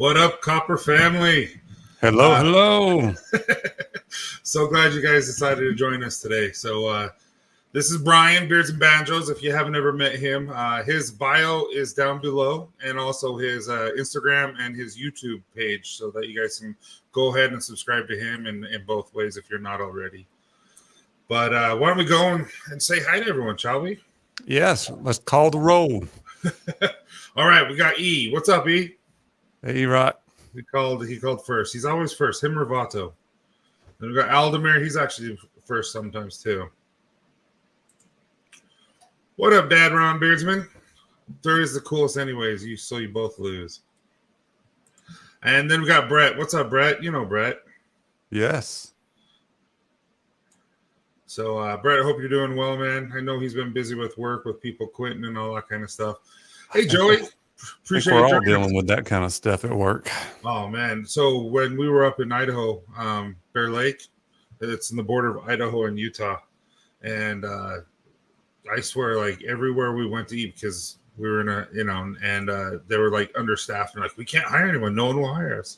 What up, Copper family? Hello, hello. So glad you guys decided to join us today. So this is Bryan, Beards and Banjos. If you haven't ever met him, his bio is down below, and also his Instagram and his YouTube page, so that you guys can go ahead and subscribe to him in both ways if you're not already. But why don't we go and say hi to everyone, shall we? Yes, let's call the roll. All right, we got E. What's up, E? Hey, Rock. He called first. He's always first. Him or Vato. Then we got Aldemir. He's actually first sometimes too. What up, Dad Ron Beardsman? Third is the coolest anyways. You both lose. And then we got Brett. What's up, Brett? You know Brett. Yes. So Brett, I hope you're doing well, man. I know he's been busy with work, with people quitting and all that kind of stuff. Hey, Joey. Appreciate we're all dealing with that kind of stuff at work. Oh man! So when we were up in Idaho, Bear Lake, it's in the border of Idaho and Utah, and I swear, like everywhere we went to eat, because we were in a, they were like understaffed and like, we can't hire anyone. No one will hire us.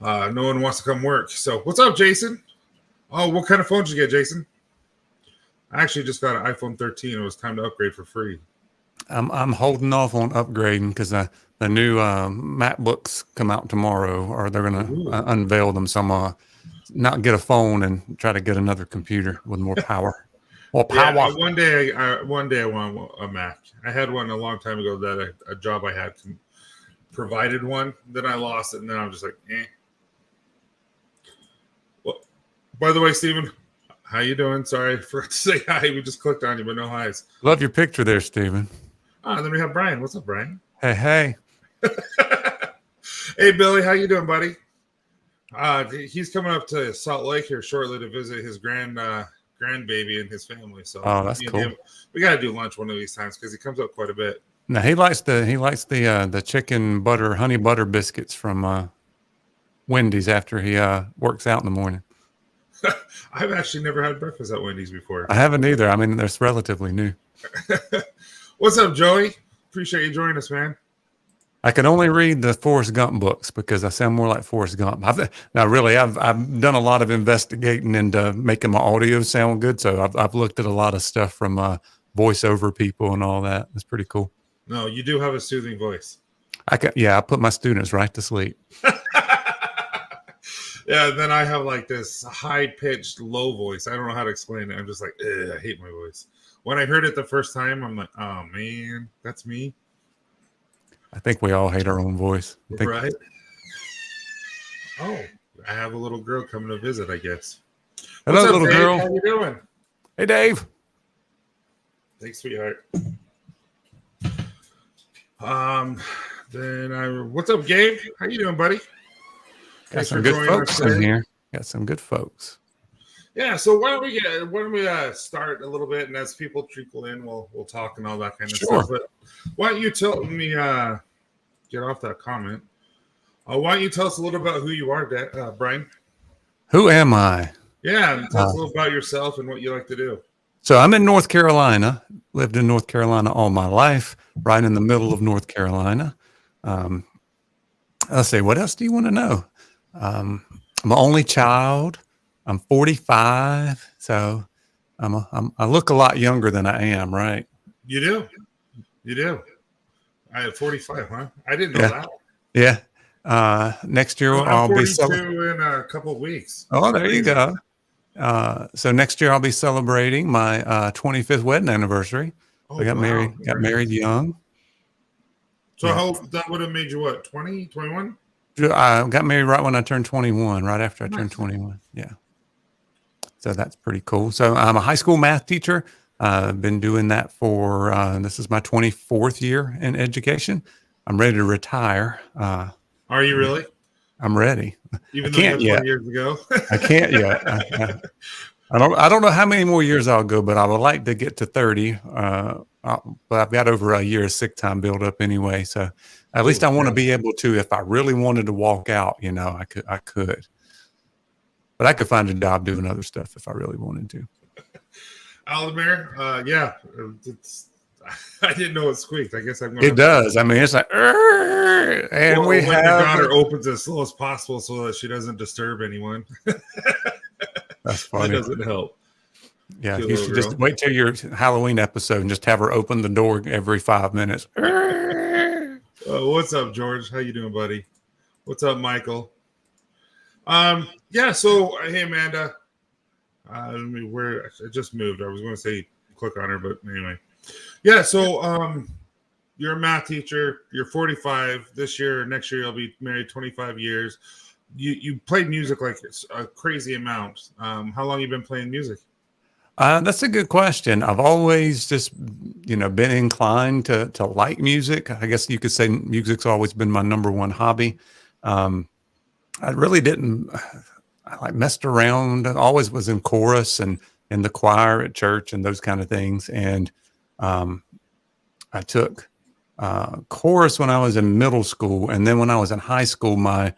No one wants to come work. So what's up, Jason? Oh, what kind of phone did you get, Jason? I actually just got an iPhone 13. It was time to upgrade for free. I'm holding off on upgrading because the new MacBooks come out tomorrow, or they're going to unveil them. So I'm going to not get a phone and try to get another computer with more power. Well, power. Yeah, one day I want a Mac. I had one a long time ago that a job I had provided one. Then I lost it, and then I'm just like, eh. Well, by the way, Steven, how you doing? Sorry for to say hi. We just clicked on you, but no highs. Love your picture there, Steven. Then we have Brian. What's up, Brian? Hey. Hey, Billy. How you doing, buddy? He's coming up to Salt Lake here shortly to visit his grandbaby and his family. So that's cool. We got to do lunch one of these times because he comes up quite a bit. Now he likes the chicken butter, honey butter biscuits from Wendy's after he works out in the morning. I've actually never had breakfast at Wendy's before. I haven't either. I mean, they're relatively new. What's up, Joey? Appreciate you joining us, man. I can only read the Forrest Gump books because I sound more like Forrest Gump. I've done a lot of investigating into making my audio sound good. So I've looked at a lot of stuff from voiceover people and all that. It's pretty cool. No, you do have a soothing voice. I put my students right to sleep. Yeah, then I have like this high-pitched, low voice. I don't know how to explain it. I'm just like, I hate my voice. When I heard it the first time, I'm like, oh, man, that's me. I think we all hate our own voice. Right? Oh, I have a little girl coming to visit, I guess. Hello, What's up, little Dave? girl. How you doing? Hey, Dave. Thanks, sweetheart. What's up, Gabe? How you doing, buddy? Got some good folks in here. Got some good folks. Yeah, so why don't we start a little bit, and as people trickle in, we'll talk and all that kind of stuff. But why don't you tell me get off that comment? Why don't you tell us a little about who you are, Brian? Who am I? Yeah, and tell us a little about yourself and what you like to do. So I'm in North Carolina. Lived in North Carolina all my life, right in the middle of North Carolina. Let's see, what else do you want to know? I'm an only child. I'm 45, so I look a lot younger than I am, right? You do. I have 45, huh? I didn't know that. Yeah. Next year I'll be 42 in a couple of weeks. Oh, there you go. So next year I'll be celebrating my 25th wedding anniversary. I got married young. So how that would have made you what, 20, 21? I got married right when I turned 21, right after I turned 21. Yeah. So that's pretty cool. So I'm a high school math teacher. I've been doing that for, this is my 24th year in education. I'm ready to retire. Are you really? I'm ready. Even though you had 20 years ago? I can't yet. I don't know how many more years I'll go, but I would like to get to 30. But I've got over a year of sick time built up anyway. So at least I want to be able to, if I really wanted to walk out, I could. But I could find a job doing other stuff if I really wanted to. Aldemir, I didn't know it squeaked. I guess I'm going to It does. I mean, it's like, and well, we when your have. daughter opens as slow as possible so that she doesn't disturb anyone. That's That funny. doesn't help. Yeah, Cute you little should girl. just wait till your Halloween episode and just have her open the door every 5 minutes. What's up, George? How you doing, buddy? What's up, Michael? Yeah. So, hey, Amanda. Let me where I just moved. I was going to say click on her, but anyway. Yeah. So, you're a math teacher. You're 45 this year. Next year, you'll be married 25 years. You played music like a crazy amount. How long you been playing music? That's a good question. I've always just, been inclined to like music. I guess you could say music's always been my number one hobby. I really didn't. I like messed around. I always was in chorus and in the choir at church and those kind of things. And I took chorus when I was in middle school, and then when I was in high school, my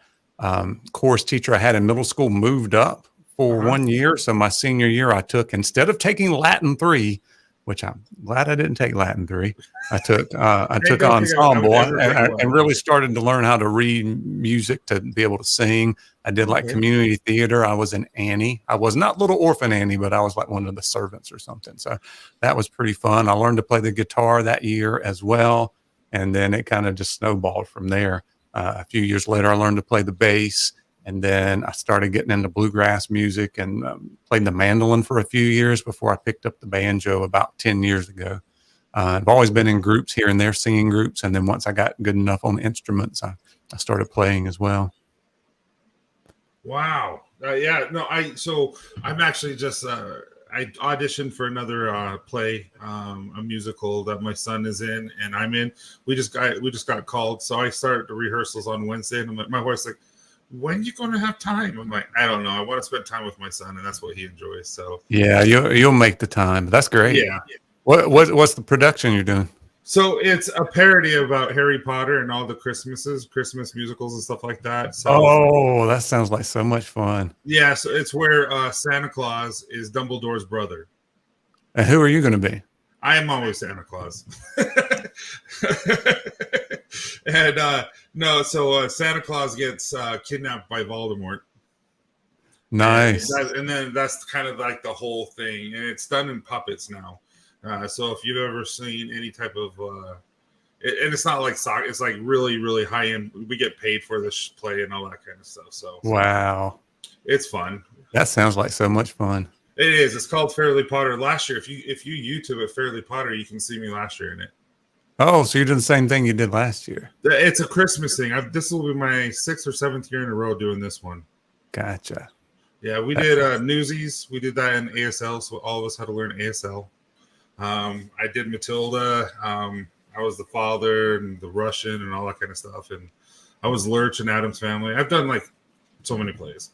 chorus teacher I had in middle school moved up for 1 year. So my senior year, I took, instead of taking Latin 3, which I'm glad I didn't take Latin 3, I took ensemble and really started to learn how to read music to be able to sing. I did like community theater. I was an Annie. I was not Little Orphan Annie, but I was like one of the servants or something. So that was pretty fun. I learned to play the guitar that year as well. And then it kind of just snowballed from there. A few years later, I learned to play the bass. And then I started getting into bluegrass music and played the mandolin for a few years before I picked up the banjo about 10 years ago. I've always been in groups here and there, singing groups. And then once I got good enough on instruments, I started playing as well. Wow. Yeah. No, I'm actually just, I auditioned for another play, a musical that my son is in and I'm in. We just got called. So I started the rehearsals on Wednesday and my wife's like, when are you going to have time? I'm like, I don't know. I want to spend time with my son, and that's what he enjoys. So yeah, you'll make the time. That's great. Yeah. What's the production you're doing? So it's a parody about Harry Potter and all the Christmas musicals and stuff like that. So that sounds like so much fun. Yeah, so it's where Santa Claus is Dumbledore's brother. And who are you going to be? I am always Santa Claus. And so Santa Claus gets kidnapped by Voldemort. Nice. And then that's kind of like the whole thing. And it's done in puppets now. So if you've ever seen any type of, and it's not like soccer, it's like really, really high end. We get paid for this play and all that kind of stuff. So wow, it's fun. That sounds like so much fun. It is. It's called Fairly Potter. Last year, if you YouTube it, Fairly Potter, you can see me last year in it. Oh, so you did the same thing you did last year. It's a Christmas thing. This will be my 6th or 7th year in a row doing this one. Gotcha. Yeah, we did Newsies. We did that in ASL, so all of us had to learn ASL. I did Matilda. I was the father and the Russian and all that kind of stuff. And I was Lurch and Adam's Family. I've done like so many plays.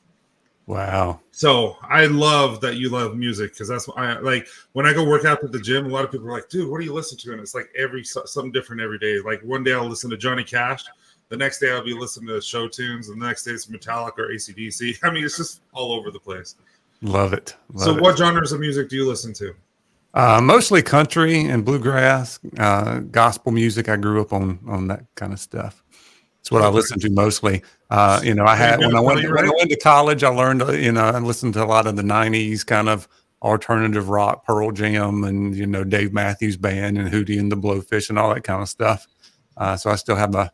Wow. So I love that you love music because that's what I like. When I go work out at the gym, a lot of people are like, dude, what do you listen to? And it's like something different every day. Like one day I'll listen to Johnny Cash. The next day I'll be listening to show tunes. And the next day it's Metallica or AC/DC. I mean, it's just all over the place. Love it. What genres of music do you listen to? Mostly country and bluegrass, gospel music. I grew up on that kind of stuff. It's what I listen to mostly. When I went to college, I learned, I listened to a lot of the 90s kind of alternative rock, Pearl Jam and, Dave Matthews Band and Hootie and the Blowfish and all that kind of stuff. So I still have a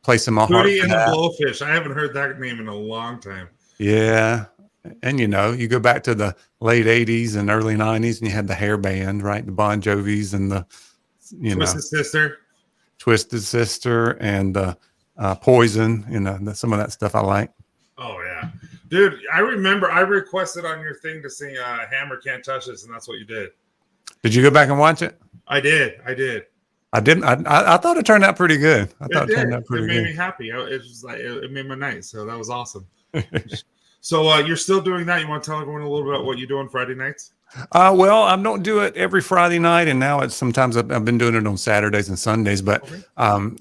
place in my heart. Hootie and the Blowfish. I haven't heard that name in a long time. Yeah. And, you go back to the late 80s and early 90s and you had the hair band, right? The Bon Jovis and the, Twisted Sister and Poison, some of that stuff I like. Oh, yeah. Dude, I remember I requested on your thing to sing Hammer Can't Touch Us, and that's what you did. Did you go back and watch it? I did. I didn't. I thought it turned out pretty good. It made me happy. It was like it made my night. So that was awesome. So you're still doing that? You want to tell everyone a little bit about what you do on Friday nights? Well, I don't do it every Friday night, and now sometimes I've been doing it on Saturdays and Sundays. But I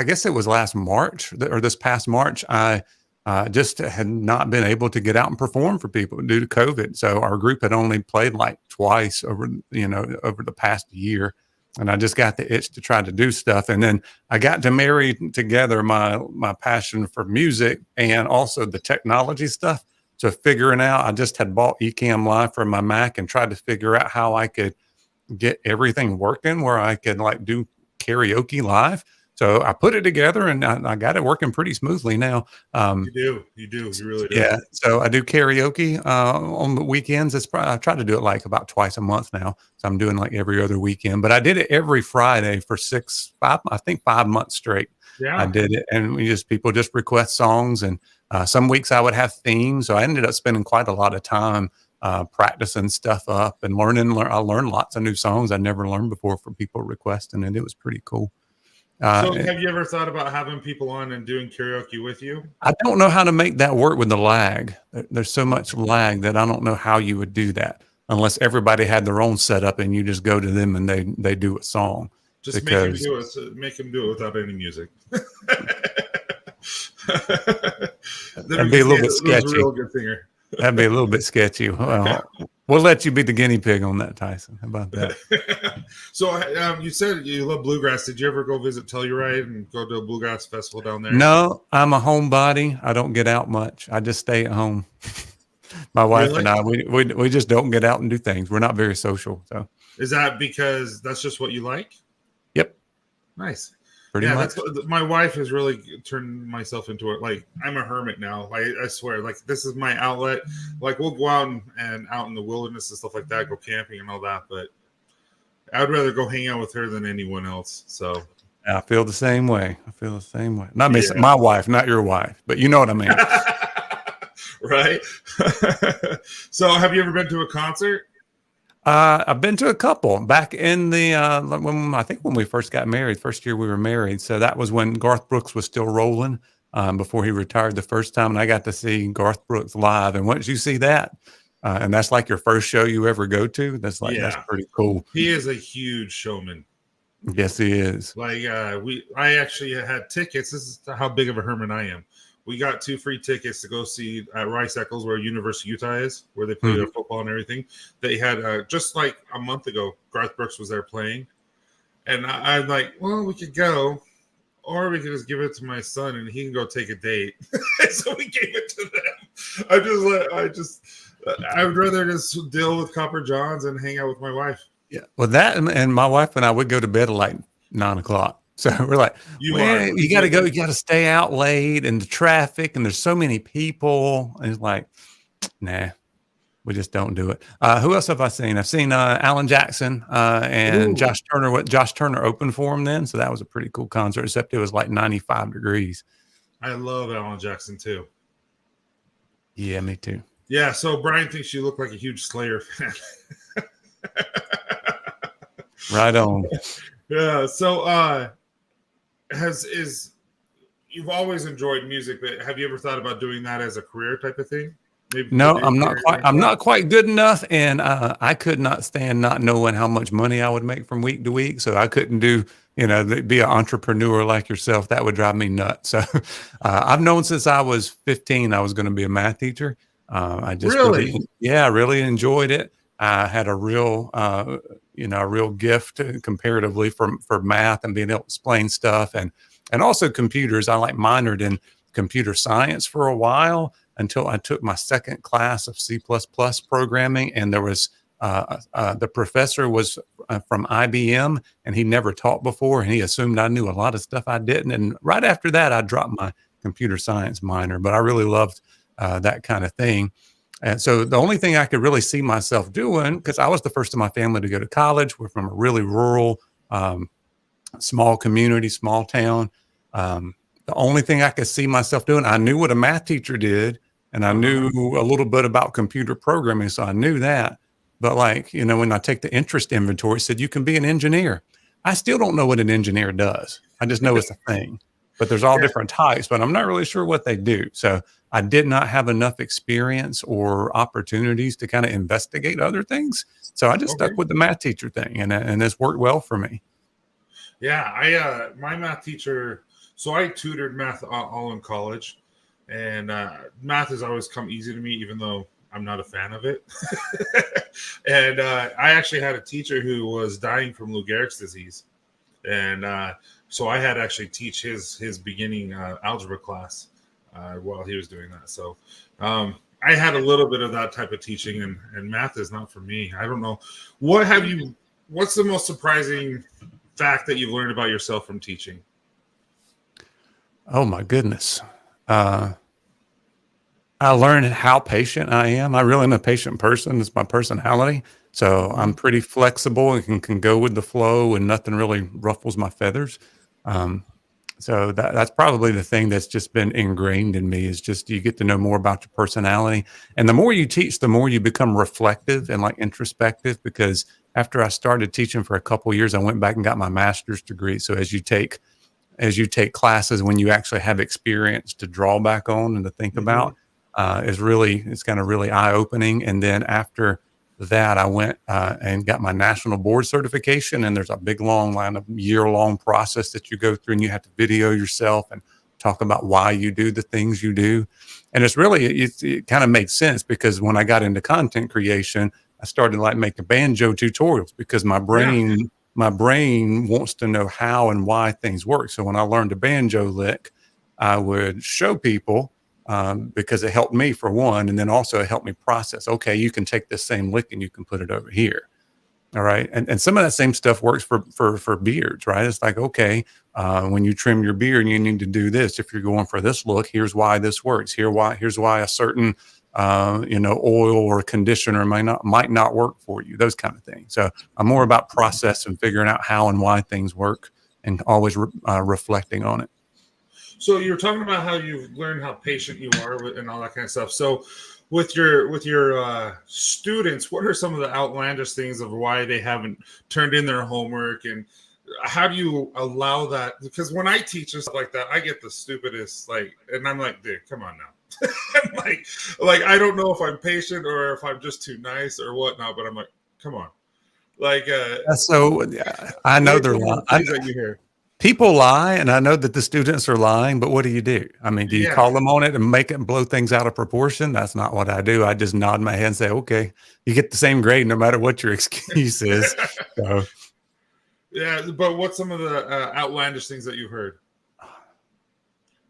guess it was last March or this past March, I just had not been able to get out and perform for people due to COVID. So our group had only played like twice over the past year. And I just got the itch to try to do stuff. And then I got to marry together my passion for music and also the technology stuff. So figuring out, I just had bought Ecamm Live for my Mac and tried to figure out how I could get everything working where I could like do karaoke live. So I put it together and I got it working pretty smoothly now. You really do. Yeah. So I do karaoke on the weekends. I try to do it like about twice a month now. So I'm doing like every other weekend, but I did it every Friday for 5 months straight. I Yeah. did it, and people just request songs, and some weeks I would have themes. So I ended up spending quite a lot of time practicing stuff up and learning. I learned lots of new songs I never learned before from people requesting, and it was pretty cool. So have you ever thought about having people on and doing karaoke with you? I don't know how to make that work with the lag. There's so much lag that I don't know how you would do that unless everybody had their own setup and you just go to them and they do a song. Just make them do it. Make them do it without any music. That'd be a little bit sketchy. A real good singer. That'd be a little bit sketchy. Well, we'll let you be the guinea pig on that, Tyson. How about that? So you said you love bluegrass. Did you ever go visit Telluride and go to a bluegrass festival down there? No, I'm a homebody. I don't get out much. I just stay at home. My wife and I, we just don't get out and do things. We're not very social. So is that because that's just what you like? Yep. Nice. Pretty much. My wife has really turned myself into it. Like I'm a hermit now. I swear. Like this is my outlet. Like we'll go out and out in the wilderness and stuff like that, go camping and all that. But I'd rather go hang out with her than anyone else. So I feel the same way. Not my wife, not your wife, but you know what I mean. Right. So have you ever been to a concert? I've been to a couple back in the when we first got married, first year we were married. So that was when Garth Brooks was still rolling before he retired the first time. And I got to see Garth Brooks live. And once you see that, and that's like your first show you ever go to, that's pretty cool. He is a huge showman. Yes, he is. Like I actually had tickets. This is how big of a hermit I am. We got 2 free tickets to go see at Rice Eccles, where University of Utah is, where they play their football and everything. They had just like a month ago, Garth Brooks was there playing, and I'm like, well, we could go, or we could just give it to my son and he can go take a date. So we gave it to them. I would rather just deal with Copper Johns and hang out with my wife. Yeah, well, that and my wife and I would go to bed at like 9 o'clock. So we're like, you got to go. You got to stay out late and the traffic, and there's so many people. And it's like, nah, we just don't do it. Who else have I seen? I've seen Alan Jackson and Josh Turner. Josh Turner opened for him then, so that was a pretty cool concert. Except it was like 95 degrees. I love Alan Jackson too. Yeah, me too. Yeah. So Brian thinks you look like a huge Slayer fan. Right on. Yeah. So you've always enjoyed music, but have you ever thought about doing that as a career type of thing? No, I'm not quite good enough, and I could not stand not knowing how much money I would make from week to week. So I couldn't be an entrepreneur like yourself. That would drive me nuts. So I've known since I was 15 I was going to be a math teacher. I just really enjoyed it. I had a real gift comparatively for math and being able to explain stuff and also computers. I minored in computer science for a while until I took my second class of C++ programming. And there was the professor was from IBM, and he never taught before, and he assumed I knew a lot of stuff I didn't. And right after that, I dropped my computer science minor, but I really loved that kind of thing. And so the only thing I could really see myself doing, because I was the first in my family to go to college, we're from a really rural, small community, small town. The only thing I could see myself doing, I knew what a math teacher did, and I knew a little bit about computer programming. So I knew that. But when I take the interest inventory, it said you can be an engineer. I still don't know what an engineer does. I just know it's a thing. But there's all different types, but I'm not really sure what they do. So I did not have enough experience or opportunities to kind of investigate other things. So I just stuck with the math teacher thing, and it's worked well for me. Yeah, my math teacher, so I tutored math all in college, and math has always come easy to me, even though I'm not a fan of it. And I actually had a teacher who was dying from Lou Gehrig's disease, and so I had to actually teach his beginning algebra class while he was doing that. So I had a little bit of that type of teaching, and math is not for me. I don't know. What's the most surprising fact that you've learned about yourself from teaching? Oh my goodness. I learned how patient I am. I really am a patient person. It's my personality. So I'm pretty flexible and can go with the flow, and nothing really ruffles my feathers. Um, so that's probably the thing that's just been ingrained in me, is just you get to know more about your personality. And the more you teach, the more you become reflective and like introspective, because after I started teaching for a couple of years, I went back and got my master's degree. So as you take classes, when you actually have experience to draw back on and to think about, it's kind of really eye opening. And then after that, I went and got my national board certification. And there's a big long line of year-long process that you go through, and you have to video yourself and talk about why you do the things you do. And it kind of made sense, because when I got into content creation, I started like making banjo tutorials, because my brain wants to know how and why things work. So when I learned a banjo lick, I would show people, because it helped me for one, and then also it helped me process. Okay, you can take this same lick and you can put it over here. All right, and some of that same stuff works for beards, right? It's like, okay, when you trim your beard, you need to do this. If you're going for this look, here's why this works. Here's why a certain oil or conditioner might not work for you. Those kind of things. So I'm more about process and figuring out how and why things work, and always reflecting on it. So you're talking about how you've learned how patient you are and all that kind of stuff. So with your students, what are some of the outlandish things of why they haven't turned in their homework, and how do you allow that? Because when I teach and stuff like that, I get the stupidest, and I'm like, dude, come on now. I'm like I don't know if I'm patient or if I'm just too nice or whatnot, but I'm like, come on. So I know they're lying. That you hear. People lie, and I know that the students are lying, but what do you do? I mean, do you call them on it and make it blow things out of proportion? That's not what I do. I just nod my head and say, okay, you get the same grade no matter what your excuse is. So. Yeah, but what's some of the outlandish things that you've heard?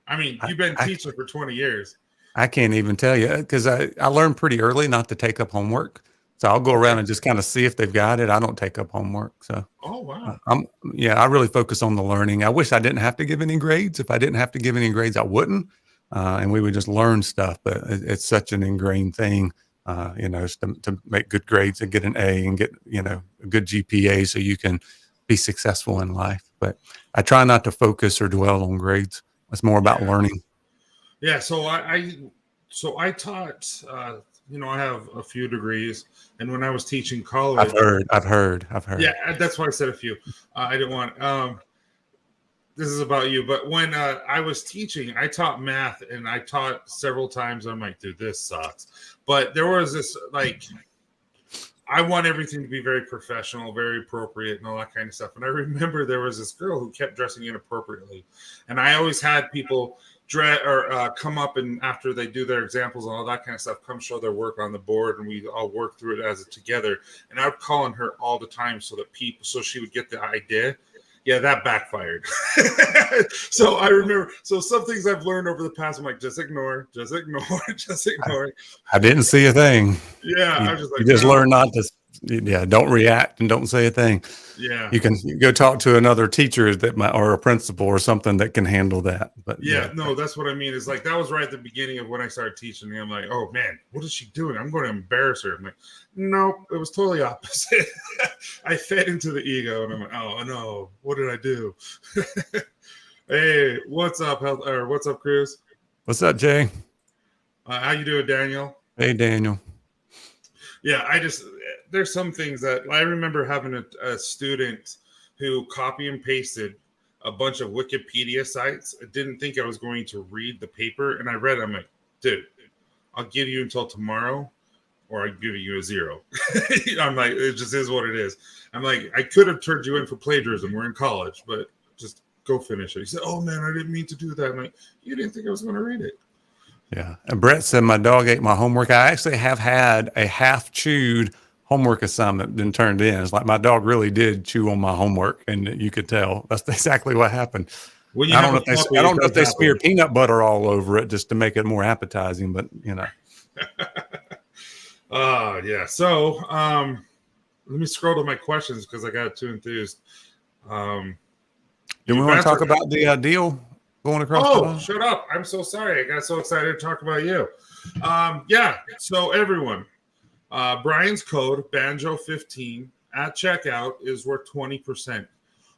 I mean, you've been teaching for 20 years. I can't even tell you, because I learned pretty early not to take up homework. So I'll go around and just kind of see if they've got it. I don't take up homework. So, oh wow, I really focus on the learning. I wish I didn't have to give any grades. If I didn't have to give any grades, I wouldn't, and we would just learn stuff. But it's such an ingrained thing, to make good grades and get an A and get a good GPA, so you can be successful in life. But I try not to focus or dwell on grades. It's more about learning. Yeah. So I taught. I have a few degrees, and when I was teaching college, I've heard. Yeah, that's why I said a few. I didn't want. This is about you, but when I was teaching, I taught math, and I taught several times. I'm like, dude, this sucks. But there was this I want everything to be very professional, very appropriate, and all that kind of stuff. And I remember there was this girl who kept dressing inappropriately, and I always had people come up, and after they do their examples and all that kind of stuff, come show their work on the board, and we all work through it together. And I would call on her all the time so she would get the idea. Yeah, that backfired. So I remember. So some things I've learned over the past, I'm like, just ignore. Just ignore. I didn't see a thing. Yeah, I was just like, you just learn not to. Yeah, don't react and don't say a thing. Yeah, you can go talk to another teacher or a principal or something that can handle that. But no, that's what I mean. Is like that was right at the beginning of when I started teaching. And I'm like, oh man, what is she doing? I'm going to embarrass her. I'm like, nope, it was totally opposite. I fed into the ego, and I'm like, oh no, what did I do? Hey, what's up, what's up, Chris? What's up, Jay? How you doing, Daniel? Hey, Daniel. Yeah, there's some things that I remember having a student who copy and pasted a bunch of Wikipedia sites. I didn't think I was going to read the paper, and I read it. I'm like, dude, I'll give you until tomorrow, or I'm giving you a 0. I'm like, it just is what it is. I'm like, I could have turned you in for plagiarism. We're in college, but just go finish it. He said, oh man, I didn't mean to do that. I'm like, you didn't think I was going to read it. Yeah. And Brett said my dog ate my homework. I actually have had a half chewed homework assignment been turned in. It's like my dog really did chew on my homework, and you could tell that's exactly what happened. When you I have don't know a if they puppy, I don't it know if does they smear happen. peanut butter all over it just to make it more appetizing, but you know. Yeah. So let me scroll to my questions because I got too enthused. Do we want to talk about the deal going across the line? Shut up. I'm so sorry. I got so excited to talk about you. Yeah. So everyone, Brian's code Banjo15 at checkout is worth 20%.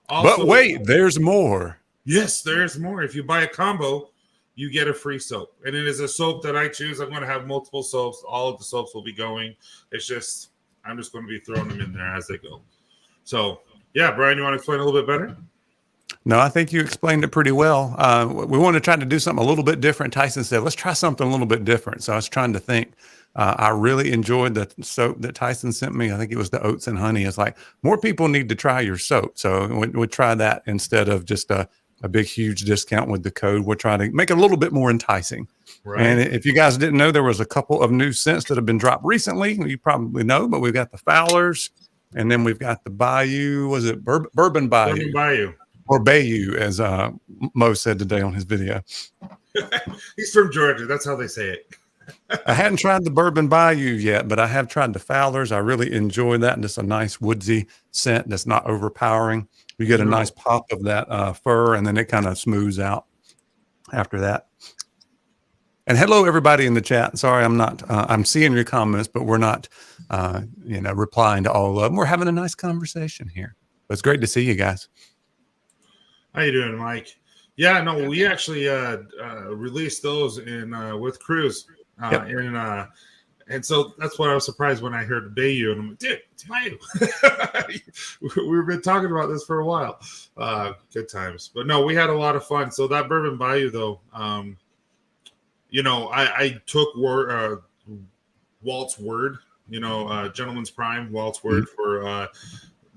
Also, But wait, there's more. Yes, there's more. If you buy a combo, you get a free soap. And it is a soap that I choose. I'm going to have multiple soaps. All of the soaps will be going. It's just, I'm just going to be throwing them in there as they go. So, yeah, Brian, you want to explain a little bit better? No, I think you explained it pretty well. We want to try to do something a little bit different. Tyson said, let's try something a little bit different. So I was trying to think. I really enjoyed the soap that Tyson sent me. I think it was the oats and honey. It's like more people need to try your soap. So we'll try that instead of just a big, huge discount with the code. We'll try to make it a little bit more enticing. Right. And if you guys didn't know, there was a couple of new scents that have been dropped recently. You probably know, but we've got the Fowlers, and then we've got the Bayou. Was it Bourbon Bayou? Bourbon Bayou. Or Bayou, as Mo said today on his video. He's from Georgia. That's how they say it. I hadn't tried the Bourbon Bayou yet, but I have tried the Fowlers. I really enjoy that. And just a nice woodsy scent that's not overpowering. You get a nice pop of that fur, and then it kind of smooths out after that. And hello, everybody in the chat. Sorry, I'm seeing your comments, but we're not, replying to all of them. We're having a nice conversation here. But it's great to see you guys. How you doing, Mike? Yeah, no, we actually released those in with Cruise, and so that's why I was surprised when I heard Bayou, and I'm like, dude, it's Bayou. We've been talking about this for a while. Good times, but no, we had a lot of fun. So that Bourbon Bayou, though, I took Walt's word, Gentleman's Prime, Walt's word for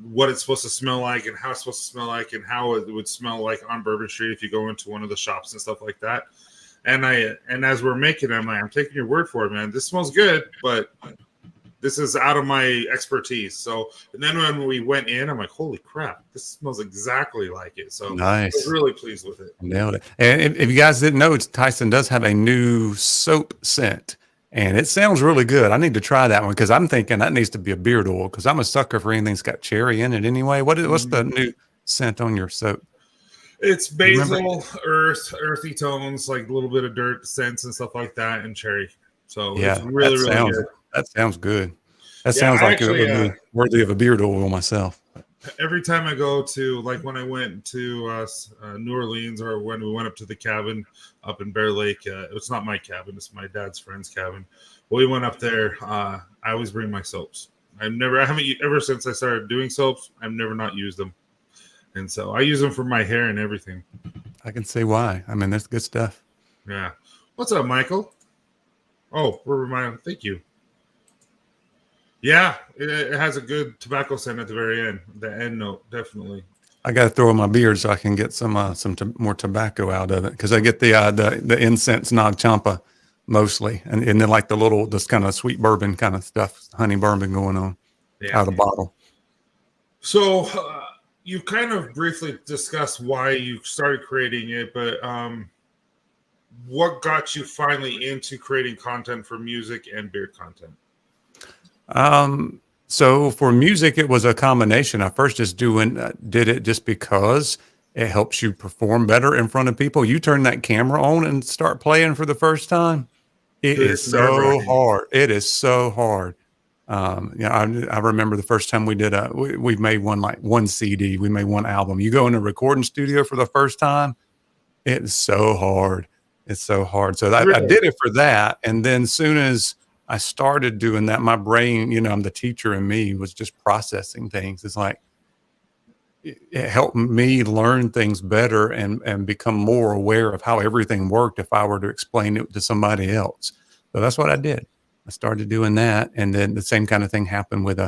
what it's supposed to smell like and how it's supposed to smell like and how it would smell like on Bourbon Street if you go into one of the shops and stuff like that. And as we're making it, I'm taking your word for it, man. This smells good, but this is out of my expertise. So, and then when we went in, I'm like, holy crap, this smells exactly like it. So nice. I was really pleased with it. Nailed it. And if you guys didn't know, Tyson does have a new soap scent. And it sounds really good. I need to try that one because I'm thinking that needs to be a beard oil because I'm a sucker for anything that's got cherry in it anyway. What's the new scent on your soap? It's basil, earthy tones, like a little bit of dirt scents and stuff like that, and cherry. So yeah, it's really good. That sounds good. That sounds like it would be worthy of a beard oil myself. Every time I go to, like when I went to New Orleans or when we went up to the cabin up in Bear Lake, it's not my cabin, it's my dad's friend's cabin. Well, we went up there. I always bring my soaps. I haven't ever since I started doing soaps. I've never not used them, and so I use them for my hair and everything. I can see why. I mean, that's good stuff. Yeah. What's up, Michael? Oh, thank you. Yeah, it has a good tobacco scent at the very end. The end note, definitely. I got to throw in my beard so I can get some more tobacco out of it because I get the incense Nag Champa mostly, and then like this kind of sweet bourbon kind of stuff, honey bourbon going on out of the bottle. So you kind of briefly discussed why you started creating it, but what got you finally into creating content for music and beard content? So for music, it was a combination. I first just did it just because it helps you perform better in front of people. You turn that camera on and start playing for the first time. It is so hard. It is so hard. I remember the first time we did we made one CD. We made one album. You go in a recording studio for the first time. It's so hard. It's so hard. So I did it for that. And then soon as I started doing that, my brain, I'm the teacher in me was just processing things. It's like, it helped me learn things better and become more aware of how everything worked if I were to explain it to somebody else. So that's what I did. I started doing that. And then the same kind of thing happened with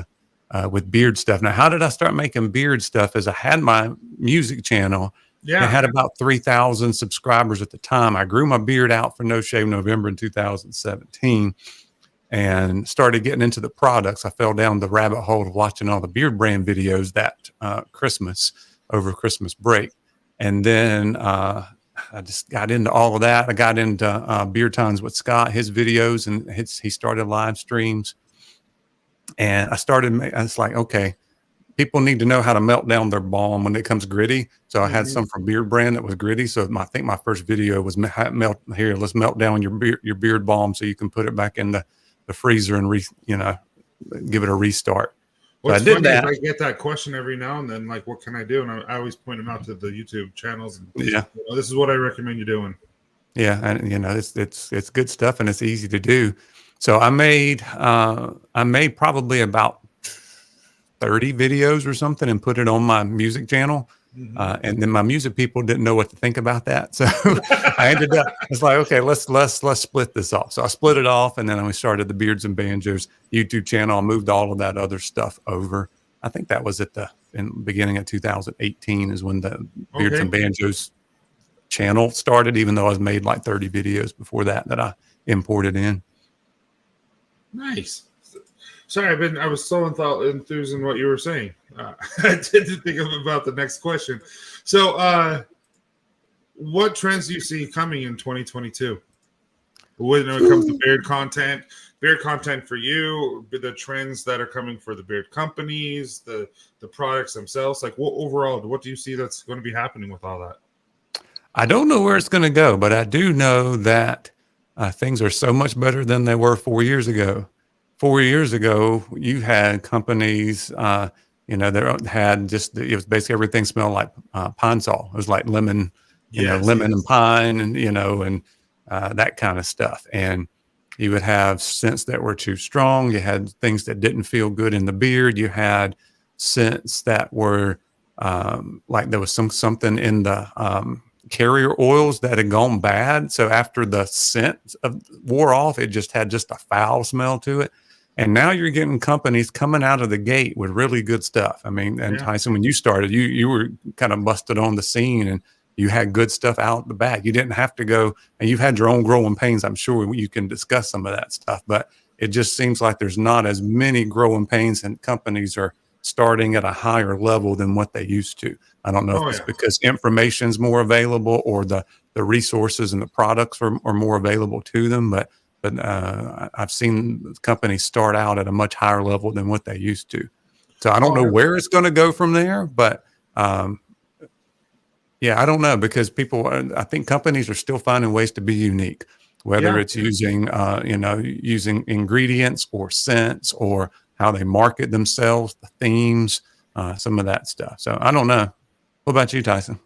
beard stuff. Now, how did I start making beard stuff? Is I had my music channel I Yeah. had about 3,000 subscribers at the time. I grew my beard out for No Shave November in 2017 and started getting into the products. I fell down the rabbit hole of watching all the beard brand videos that Christmas, over Christmas break. And then I just got into all of that. I got into Beard Times with Scott, his videos, and he started live streams. And I was like, okay, people need to know how to melt down their balm when it comes gritty. So I had some from Beard Brand that was gritty. So I think my first video was let's melt down your beard balm so you can put it back in the freezer and give it a restart. What's so I did funny that. is I get that question every now and then, like, what can I do? And I always point them out to the YouTube channels. And, Yeah. This is what I recommend you doing. Yeah. And it's good stuff and it's easy to do. So I made probably about 30 videos or something and put it on my music channel. And then my music people didn't know what to think about that. So I ended up, it's like, okay, let's split this off. So I split it off and then we started the Beards and Banjos YouTube channel. I moved all of that other stuff over. I think that was in the beginning of 2018 is when the Beards and Banjos channel started, even though I was made like 30 videos before that I imported in. Nice. Sorry, I was so enthused in what you were saying. I didn't think about the next question. So, what trends do you see coming in 2022? When it comes to beard content for you, the trends that are coming for the beard companies, the products themselves, like what do you see that's going to be happening with all that? I don't know where it's going to go, but I do know that things are so much better than they were 4 years ago. 4 years ago, you had companies, that had it was basically everything smelled like pine sol. It was like lemon, lemon and pine and that kind of stuff. And you would have scents that were too strong. You had things that didn't feel good in the beard. You had scents that were like there was something in the carrier oils that had gone bad. So after the scent wore off, it just had a foul smell to it. And now you're getting companies coming out of the gate with really good stuff. I mean, and Tyson, when you started, you were kind of busted on the scene and you had good stuff out the back. You didn't have to go, and you've had your own growing pains. I'm sure you can discuss some of that stuff, but it just seems like there's not as many growing pains and companies are starting at a higher level than what they used to. I don't know if it's because information's more available or the resources and the products are more available to them, but I've seen companies start out at a much higher level than what they used to. So I don't know where it's going to go from there, but I don't know, because I think companies are still finding ways to be unique, whether it's using ingredients or scents or how they market themselves, the themes, some of that stuff. So I don't know. What about you, Tyson?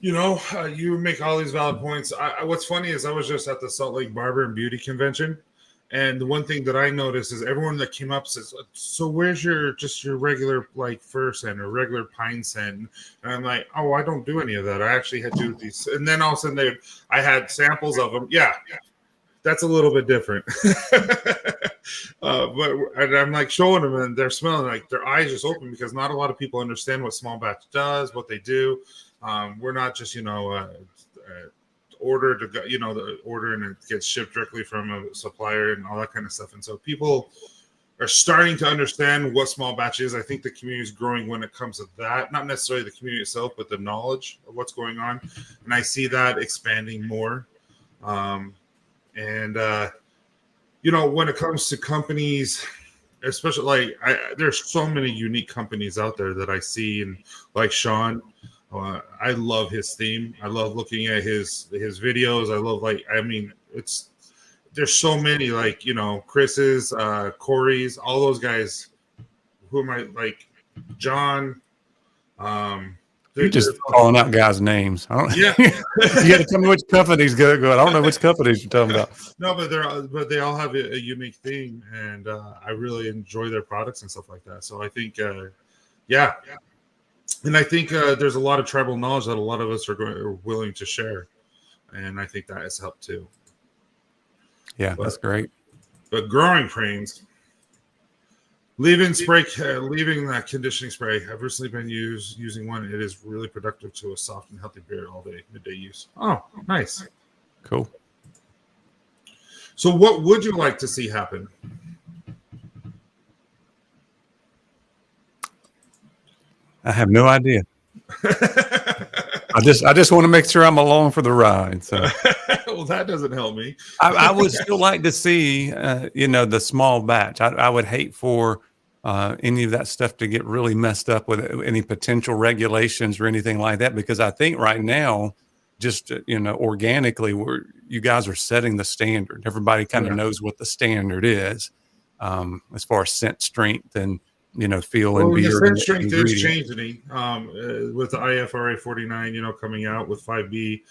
You make all these valid points. What's funny is I was just at the Salt Lake Barber and Beauty Convention, and the one thing that I noticed is everyone that came up says, "So where's your regular like fir scent or regular pine scent?" And I'm like, "Oh, I don't do any of that. I actually had to do these." And then all of a sudden I had samples of them. Yeah, that's a little bit different. And I'm like showing them, and they're smelling like their eyes just open because not a lot of people understand what small batch does, what they do. We're not just order to go, the order and it gets shipped directly from a supplier and all that kind of stuff. And so people are starting to understand what small batch is. I think the community is growing when it comes to that, not necessarily the community itself, but the knowledge of what's going on. And I see that expanding more. When it comes to companies, especially there's so many unique companies out there that I see, and like Sean, I love his theme. I love looking at his videos. I love there's so many Chris's, Corey's, all those guys. Who am I like? John. You're just calling out guys' names. I don't. Yeah, you got to tell me which company's good. I don't know which companies you're talking about. No, but they all have a unique theme, and I really enjoy their products and stuff like that. So I think, and I think there's a lot of tribal knowledge that a lot of us are willing to share, and I think that has helped too. Yeah, that's great. But growing pains, Leaving that conditioning spray. I've recently been using one. It is really productive to a soft and healthy beard all day, midday use. Oh, nice. Cool. So what would you like to see happen? I have no idea. I just want to make sure I'm along for the ride. So, well, that doesn't help me. I would still like to see, the small batch. I would hate for any of that stuff to get really messed up with any potential regulations or anything like that, because I think right now, just organically, you guys are setting the standard. Everybody kind of knows what the standard is, as far as scent strength and feel and beard. The scent strength is changing with the IFRA 49, coming out with 5B.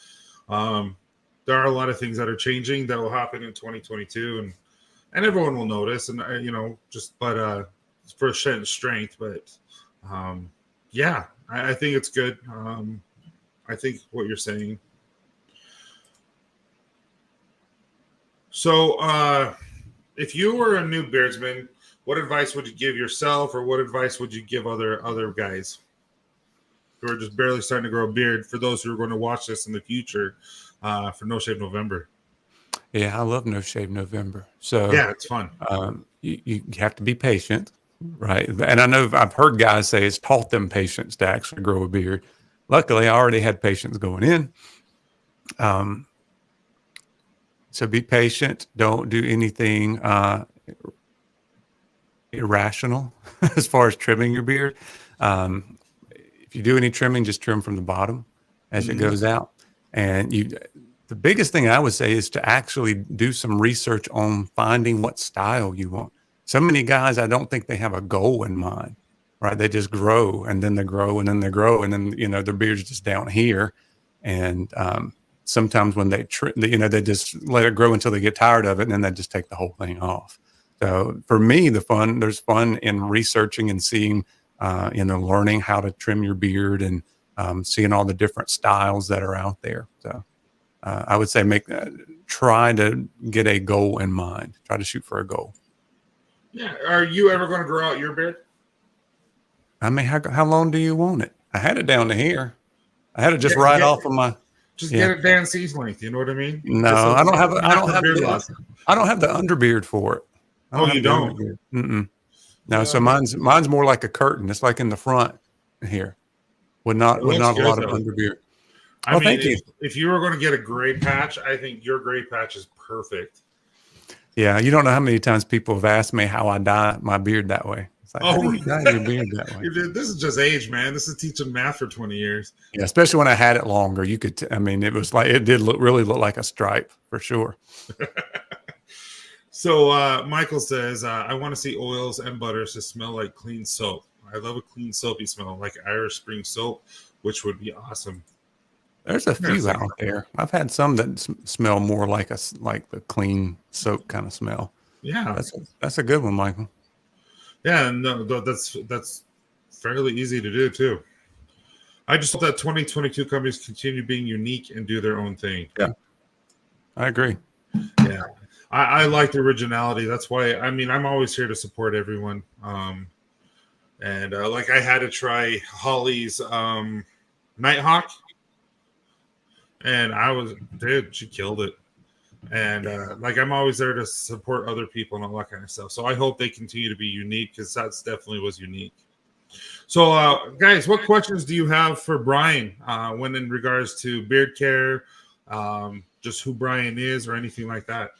There are a lot of things that are changing that will happen in 2022, and everyone will notice, and for scent strength. But yeah, I think it's good. I think what you're saying. So, if you were a new beardsman, what advice would you give yourself, or what advice would you give other guys who are just barely starting to grow a beard? For those who are going to watch this in the future, for No Shave November. Yeah, I love No Shave November. So yeah, it's fun. You have to be patient, right? And I know I've heard guys say it's taught them patience to actually grow a beard. Luckily, I already had patience going in. So be patient. Don't do anything irrational as far as trimming your beard. If you do any trimming, just trim from the bottom as it goes out. And the biggest thing I would say is to actually do some research on finding what style you want. So many guys, I don't think they have a goal in mind, right? They just grow, and then they grow, and then they grow, and then their beard's just down here. And sometimes when they they just let it grow until they get tired of it, and then they just take the whole thing off. So for me, there's fun in researching and seeing, learning how to trim your beard and seeing all the different styles that are out there. So I would say try to get a goal in mind. Try to shoot for a goal. Yeah. Are you ever going to grow out your beard? I mean, how long do you want it? I had it down to here. I had it just right off of my. Just get it Dan C's length. You know what I mean? No, I don't have the underbeard for it. You don't? No, so mine's more like a curtain. It's like in the front here, with not a lot of underbeard. I mean, thank you. If you were going to get a gray patch, I think your gray patch is perfect. Yeah, you don't know how many times people have asked me how I dye my beard that way. It's like, how do you dye your beard that way? This is just age, man. This is teaching math for 20 years. Yeah, especially when I had it longer. You could, it was like, it did really look like a stripe for sure. So Michael says, I want to see oils and butters to smell like clean soap. I love a clean soapy smell, like Irish Spring soap, which would be awesome. There's a few out there. I've had some that smell more like the clean soap kind of smell. Yeah, that's a good one, Michael. Yeah, no, that's fairly easy to do too. I just hope that 2022 companies continue being unique and do their own thing. Yeah, I agree. Yeah, I like the originality. That's why I'm always here to support everyone. And like I had to try Holly's Nighthawk. And she killed it. And I'm always there to support other people and all that kind of stuff. So I hope they continue to be unique, because that's definitely was unique. So guys, what questions do you have for Bryan when in regards to beard care, just who Bryan is or anything like that?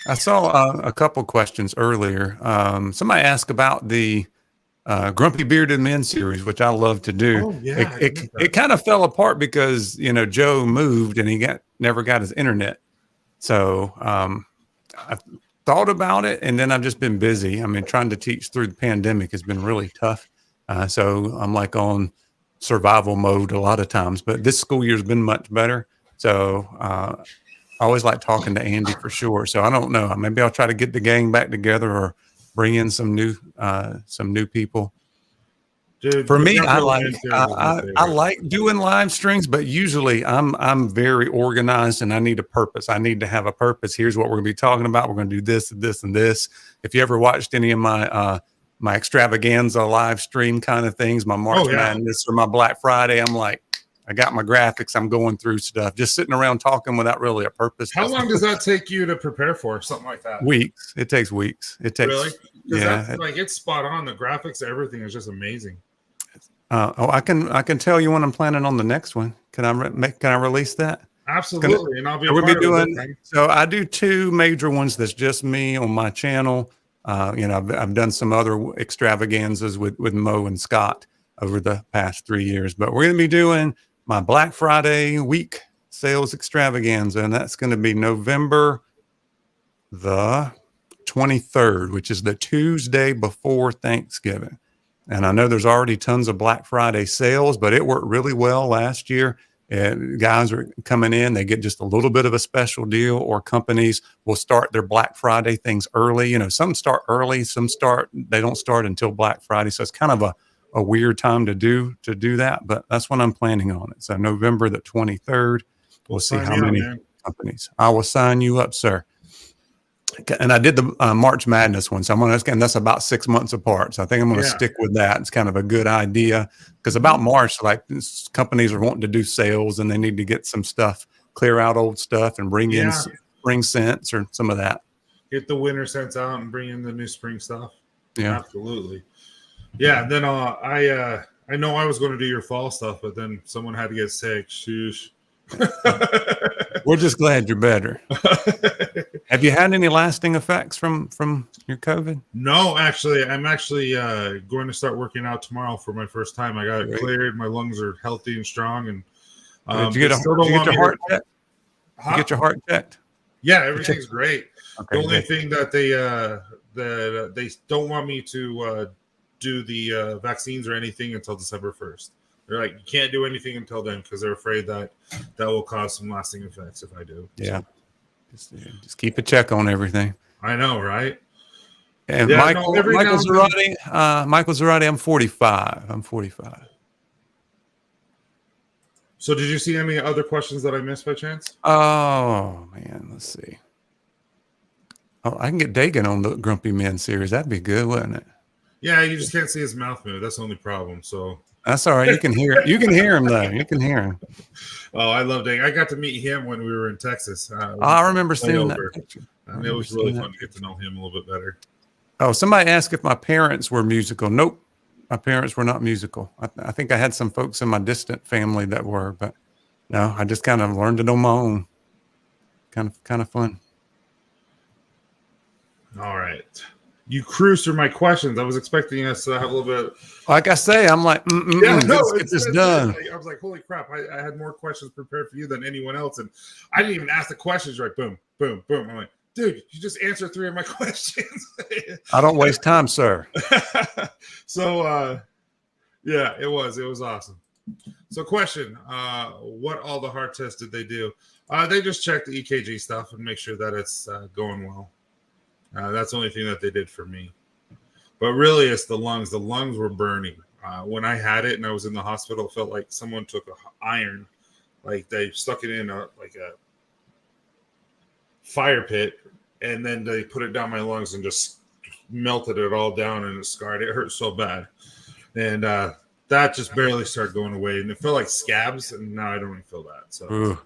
I saw a couple questions earlier. Somebody asked about the Grumpy Bearded Men series, which I love to do. Oh, yeah, it kind of fell apart because Joe moved and he never got his internet. So I thought about it, and then I've just been busy. Trying to teach through the pandemic has been really tough. So I'm like on survival mode a lot of times. But this school year has been much better. So I always like talking to Andy for sure. So I don't know. Maybe I'll try to get the gang back together or bring in some new people. Dude, for me, I like doing live streams, but usually I'm very organized and I need a purpose. I need to have a purpose. Here's what we're gonna be talking about. We're gonna do this, this, and this. If you ever watched any of my my extravaganza live stream kind of things, my March Madness or my Black Friday. I'm like, I got my graphics. I'm going through stuff, just sitting around talking without really a purpose. How long does that take you to prepare for something like that? Weeks. It takes weeks. It takes really? Yeah. That's, like, it's spot on. The graphics, everything is just amazing. I can tell you when I'm planning on the next one. Can I release that? Absolutely, and I'll be. So I do 2 major ones. That's just me on my channel. I've done some other extravaganzas with Mo and Scott over the past 3 years, but we're going to be doing my Black Friday week sales extravaganza, and that's going to be November the 23rd, which is the Tuesday before Thanksgiving. And I know there's already tons of Black Friday sales, but it worked really well last year. And guys are coming in, they get just a little bit of a special deal, or companies will start their Black Friday things early. Some start early, they don't start until Black Friday. So it's kind of a weird time to do that, but that's when I'm planning on it. So November the 23rd, we'll see how many companies. I will sign you up, sir. And I did the March Madness one. So that's about 6 months apart. So I think I'm going to stick with that. It's kind of a good idea, because about March, like, companies are wanting to do sales and they need to get some stuff, clear out old stuff and bring in spring scents or some of that. Get the winter scents out and bring in the new spring stuff. Yeah, absolutely. Yeah. Then I know I was going to do your fall stuff, but then someone had to get sick. Shoosh. We're just glad you're better. Have you had any lasting effects from your COVID? No, actually, I'm going to start working out tomorrow for my first time. I got it cleared. My lungs are healthy and strong. And did you get your heart checked? Did you get your heart checked? Yeah, everything's great. Okay, the only thing that they don't want me to do the vaccines or anything until December 1st. They're like, you can't do anything until then, because they're afraid that will cause some lasting effects if I do. Yeah. Just keep a check on everything. I know, right? And Michael Zarate, I'm 45. So did you see any other questions that I missed by chance? Oh, man, let's see. Oh, I can get Dagan on the Grumpy Men series. That'd be good, wouldn't it? Yeah, you just can't see his mouth move. That's the only problem. So that's all right. You can hear him though. You can hear him. Oh, I love Dagan. I got to meet him when we were in Texas. I remember seeing that picture. And it was really fun to get to know him a little bit better. Oh, somebody asked if my parents were musical. Nope. My parents were not musical. I think I had some folks in my distant family that were, but no, I just kind of learned it on my own. Kind of fun. All right. You cruised through my questions. I was expecting us to have a little bit. Like I say, I'm like, let's get this done. I was like, holy crap. I had more questions prepared for you than anyone else. And I didn't even ask the questions right. Boom, boom, boom. I'm like, dude, you just answered 3 of my questions. I don't waste time, sir. So, yeah, it was awesome. So question, what all the heart tests did they do? They just checked the EKG stuff and make sure that it's going well. That's the only thing that they did for me. But really, it's the lungs. The lungs were burning. When I had it and I was in the hospital, it felt like someone took an iron, like they stuck it in a fire pit, and then they put it down my lungs and just melted it all down, and it scarred. It hurt so bad. And that just barely started going away. And it felt like scabs, and now I don't even feel that. So ooh.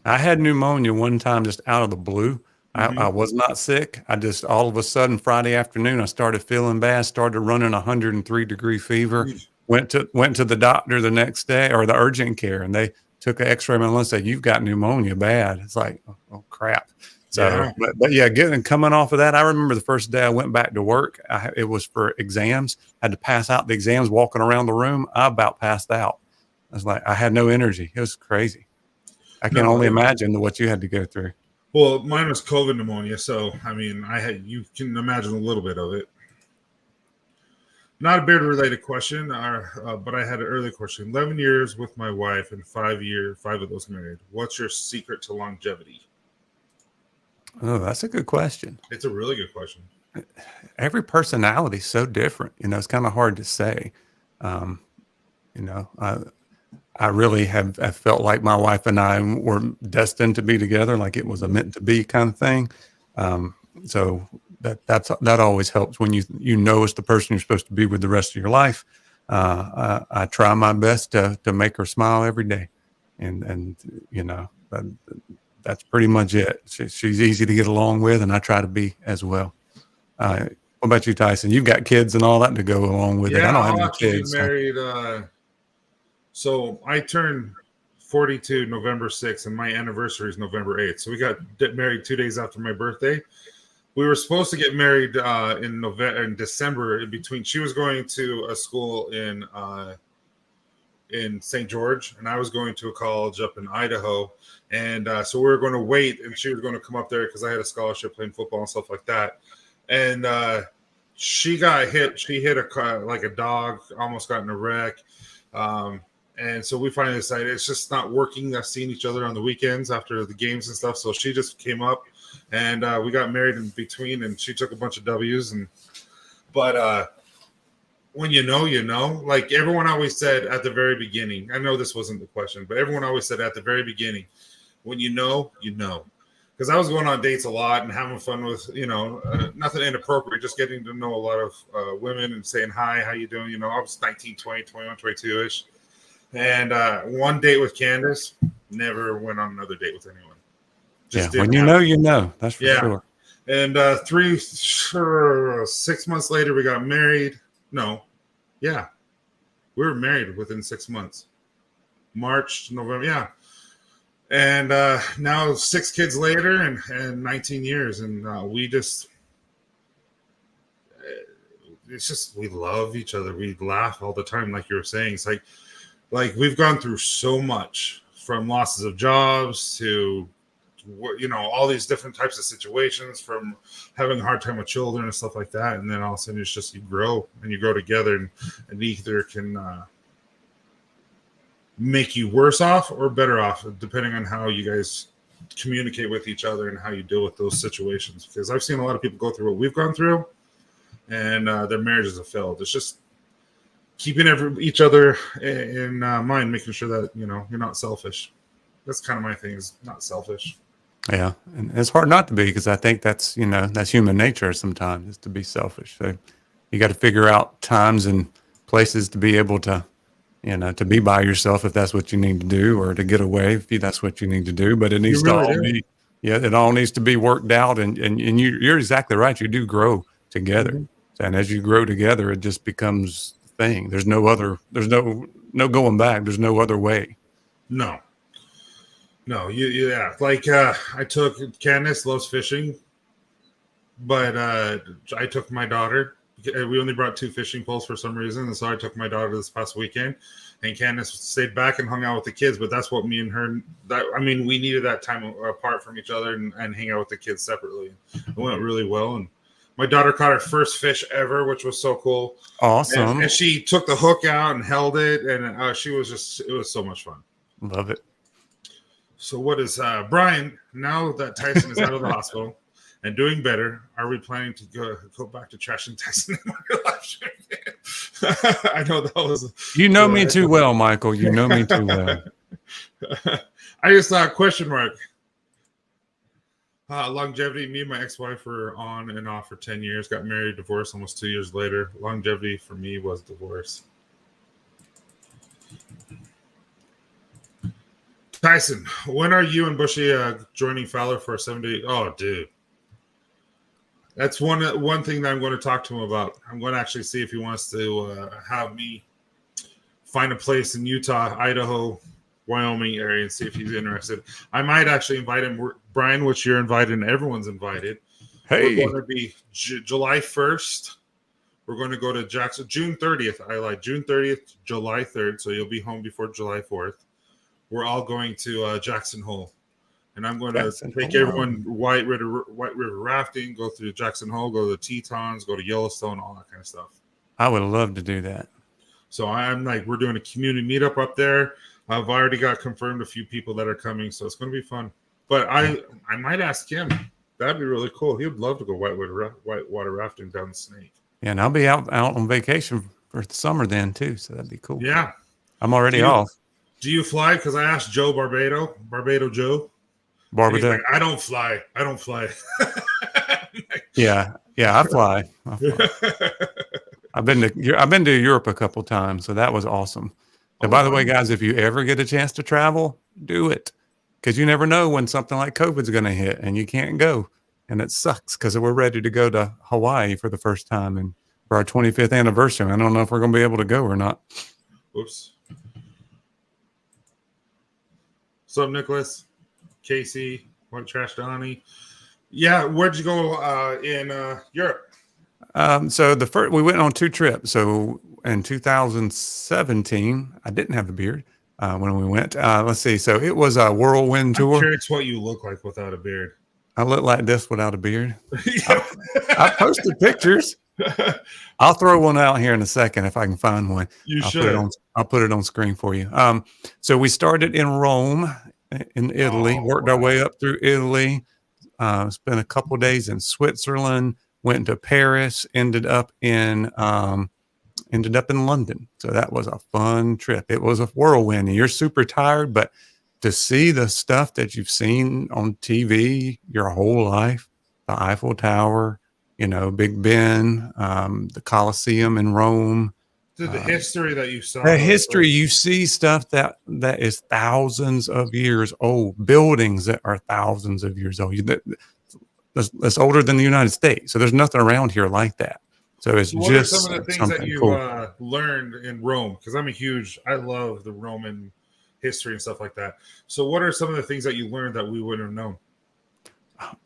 I had pneumonia one time just out of the blue. I was not sick. I just, all of a sudden, Friday afternoon, I started feeling bad, started running 103-degree fever, went to the doctor the next day, or the urgent care, and they took an x-ray of my lungs and said, you've got pneumonia bad. It's like, oh crap. So, yeah. But yeah, coming off of that, I remember the first day I went back to work, it was for exams. I had to pass out the exams, walking around the room. I about passed out. I was like, I had no energy. It was crazy. I can only imagine what you had to go through. Well, mine was COVID pneumonia, so I mean, you can imagine a little bit of it. Not a beard-related question, but I had an early question. 11 years with my wife and 5 of those married. What's your secret to longevity? Oh, that's a good question. It's a really good question. Every personality is so different. It's kind of hard to say. I really have felt like my wife and I were destined to be together, like it was a meant to be kind of thing. So that always helps when you know it's the person you're supposed to be with the rest of your life. I try my best to make her smile every day, and that's pretty much it. She's easy to get along with, and I try to be as well. What about you, Tyson? You've got kids and all that to go along with it. I don't have any kids. Married. So I turned 42 November 6th, and my anniversary is November 8th. So we got married 2 days after my birthday. We were supposed to get married in December. In between, she was going to a school in St. George, and I was going to a college up in Idaho. And so we were going to wait, and she was going to come up there because I had a scholarship playing football and stuff like that. And she got hit. She hit a car like a dog, almost got in a wreck. And so we finally decided it's just not working. I've seen each other on the weekends after the games and stuff. So she just came up, and we got married in between, and she took a bunch of W's. But when you know, like everyone always said at the very beginning, I know this wasn't the question, but everyone always said at the very beginning, when you know. Because I was going on dates a lot and having fun with, nothing inappropriate, just getting to know a lot of women and saying, hi, how you doing? I was 19, 20, 21, 22-ish. And one date with Candace, never went on another date with anyone. When you know, that's for sure. And 6 months later, we got married. No. Yeah. We were married within 6 months. March, November. Yeah. And now 6 kids later and 19 years. And we love each other. We laugh all the time, like you were saying. It's like we've gone through so much, from losses of jobs to, all these different types of situations, from having a hard time with children and stuff like that. And then all of a sudden it's just, you grow together, and either can make you worse off or better off, depending on how you guys communicate with each other and how you deal with those situations. Because I've seen a lot of people go through what we've gone through, and their marriages have failed. It's just keeping each other in mind, making sure that you're not selfish. That's kind of my thing, is not selfish. Yeah, and it's hard not to be, because I think that's human nature sometimes, is to be selfish. So you got to figure out times and places to be able to to be by yourself if that's what you need to do, or to get away if that's what you need to do. But it needs it all needs to be worked out. And you're exactly right. You do grow together. Mm-hmm. And as you grow together, it just becomes a thing. There's no going back. There's no other way. No. Like I took Candace, loves fishing, but I took my daughter. We only brought 2 fishing poles for some reason, and so I took my daughter this past weekend, and Candace stayed back and hung out with the kids. But that's what me and her, we needed that time apart from each other and hang out with the kids separately. It went really well, and my daughter caught her first fish ever, which was so cool. Awesome. And she took the hook out and held it, and it was so much fun. Love it. So what is Bryan, now that Tyson is out of the hospital and doing better, are we planning to go back to trashing Tyson in my life? I know that was... You know me too well, Michael. You know me too well. I just thought, question mark. Longevity, me and my ex-wife were on and off for 10 years, got married, divorced almost 2 years later. Longevity for me was divorce. Tyson, when are you and Bushy joining Fowler for a 7-day? Oh, dude. That's one thing that I'm going to talk to him about. I'm going to actually see if he wants to have me find a place in Utah, Idaho, Wyoming area, and see if he's interested. I might actually invite him. Bryan, which you're invited and everyone's invited. Hey. We're going to be July 1st. We're going to go to Jackson. June 30th. I lied. June 30th, July 3rd. So you'll be home before July 4th. We're all going to Jackson Hole. And I'm going to take everyone White River rafting, go through Jackson Hole, go to the Tetons, go to Yellowstone, all that kind of stuff. I would love to do that. So we're doing a community meetup up there. I've already got confirmed a few people that are coming, so it's going to be fun. But I might ask him. That'd be really cool. He would love to go whitewater rafting down the Snake. Yeah, and I'll be out on vacation for the summer then too, so that'd be cool. Yeah. I'm already off. Do you fly? Because I asked Joe Barbado Joe. Like, I don't fly. Yeah, Yeah, I fly. I fly. I've been to Europe a couple times, so that was awesome. So, Oh, by the way, wow. guys, if you ever get a chance to travel, do it, because you never know when something like COVID's going to hit and you can't go, and it sucks because we're ready to go to Hawaii for the first time and for our 25th anniversary. I don't know if we're going to be able to go or not. Oops. What's up, Nicholas? Casey, White Trash Donnie. Yeah, where'd you go in Europe? So we went on 2 trips. So in 2017, I didn't have the beard when we went. Let's see. So it was a whirlwind I'm tour. curious what you look like without a beard. I look like this without a beard. I posted pictures. I'll throw one out here in a second if I can find one. You I'll should. put it on screen for you. So we started in Rome, in Italy, worked our way up through Italy, spent a couple days in Switzerland, went to Paris, ended up in London. So that was a fun trip. It was a whirlwind. And you're super tired, but to see the stuff that you've seen on TV your whole life, the Eiffel Tower, Big Ben, the Colosseum in Rome. Dude, the history that you saw. The history, you see stuff that is thousands of years old, buildings that are thousands of years old. That's older than the United States. So there's nothing around here like that. So it's what just are some of the things that you cool. Learned in Rome? Because I love the Roman history and stuff like that. So what are some of the things that you learned that we wouldn't have known?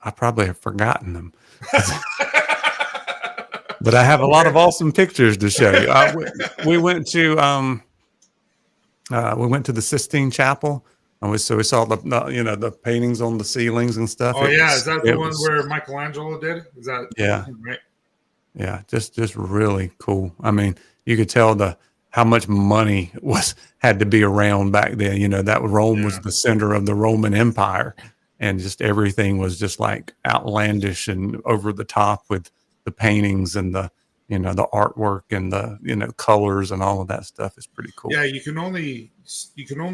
I probably have forgotten them. But I have a lot of awesome pictures to show you. We went to the Sistine Chapel. So we saw the paintings on the ceilings and stuff. Oh, is that the one where Michelangelo did? Is that right? Yeah, just really cool. I mean, you could tell how much money had to be around back then. That Rome was the center of the Roman Empire, and just everything was just like outlandish and over the top with the paintings and the artwork and the colors and all of that stuff is pretty cool. Yeah, you can only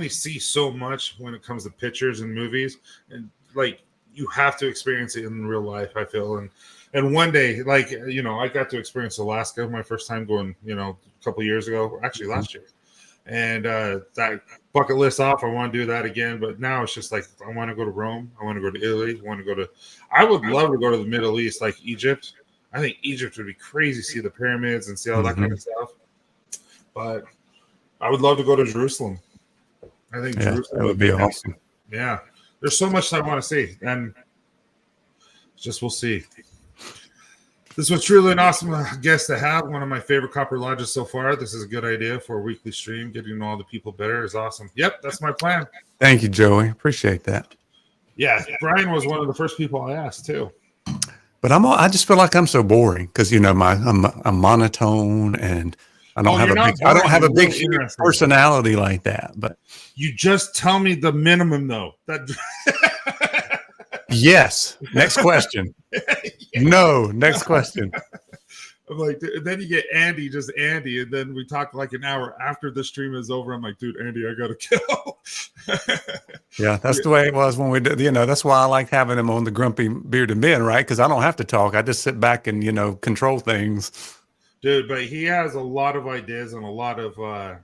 see so much when it comes to pictures and movies, and like you have to experience it in real life, I feel. And one day, I got to experience Alaska my first time going, a couple of years ago, actually last year. And that bucket list off, I want to do that again. But now it's just like, I want to go to Rome. I want to go to Italy. I would love to go to the Middle East, like Egypt. I think Egypt would be crazy to see the pyramids and see all that kind of stuff. But I would love to go to Jerusalem. I think Jerusalem would be awesome. Yeah. There's so much I want to see. And we'll see. This was truly an awesome guest to have. One of my favorite Copper Lodges so far. This is a good idea for a weekly stream. Getting to know all the people better is awesome. Yep, that's my plan. Thank you, Joey. Appreciate that. Yeah, Bryan was one of the first people I asked too. But I just feel like I'm so boring because I'm monotone and I don't have a big personality like that. But you just tell me the minimum though. Yes. Next question. No. Next question. I'm like, then you get Andy, just Andy, and then we talk like an hour after the stream is over. I'm like, dude, Andy, I gotta go. Yeah, that's the way it was when we did. That's why I like having him on the Grumpy Bearded Men, right? Because I don't have to talk. I just sit back and control things. Dude, but he has a lot of ideas and a lot of. I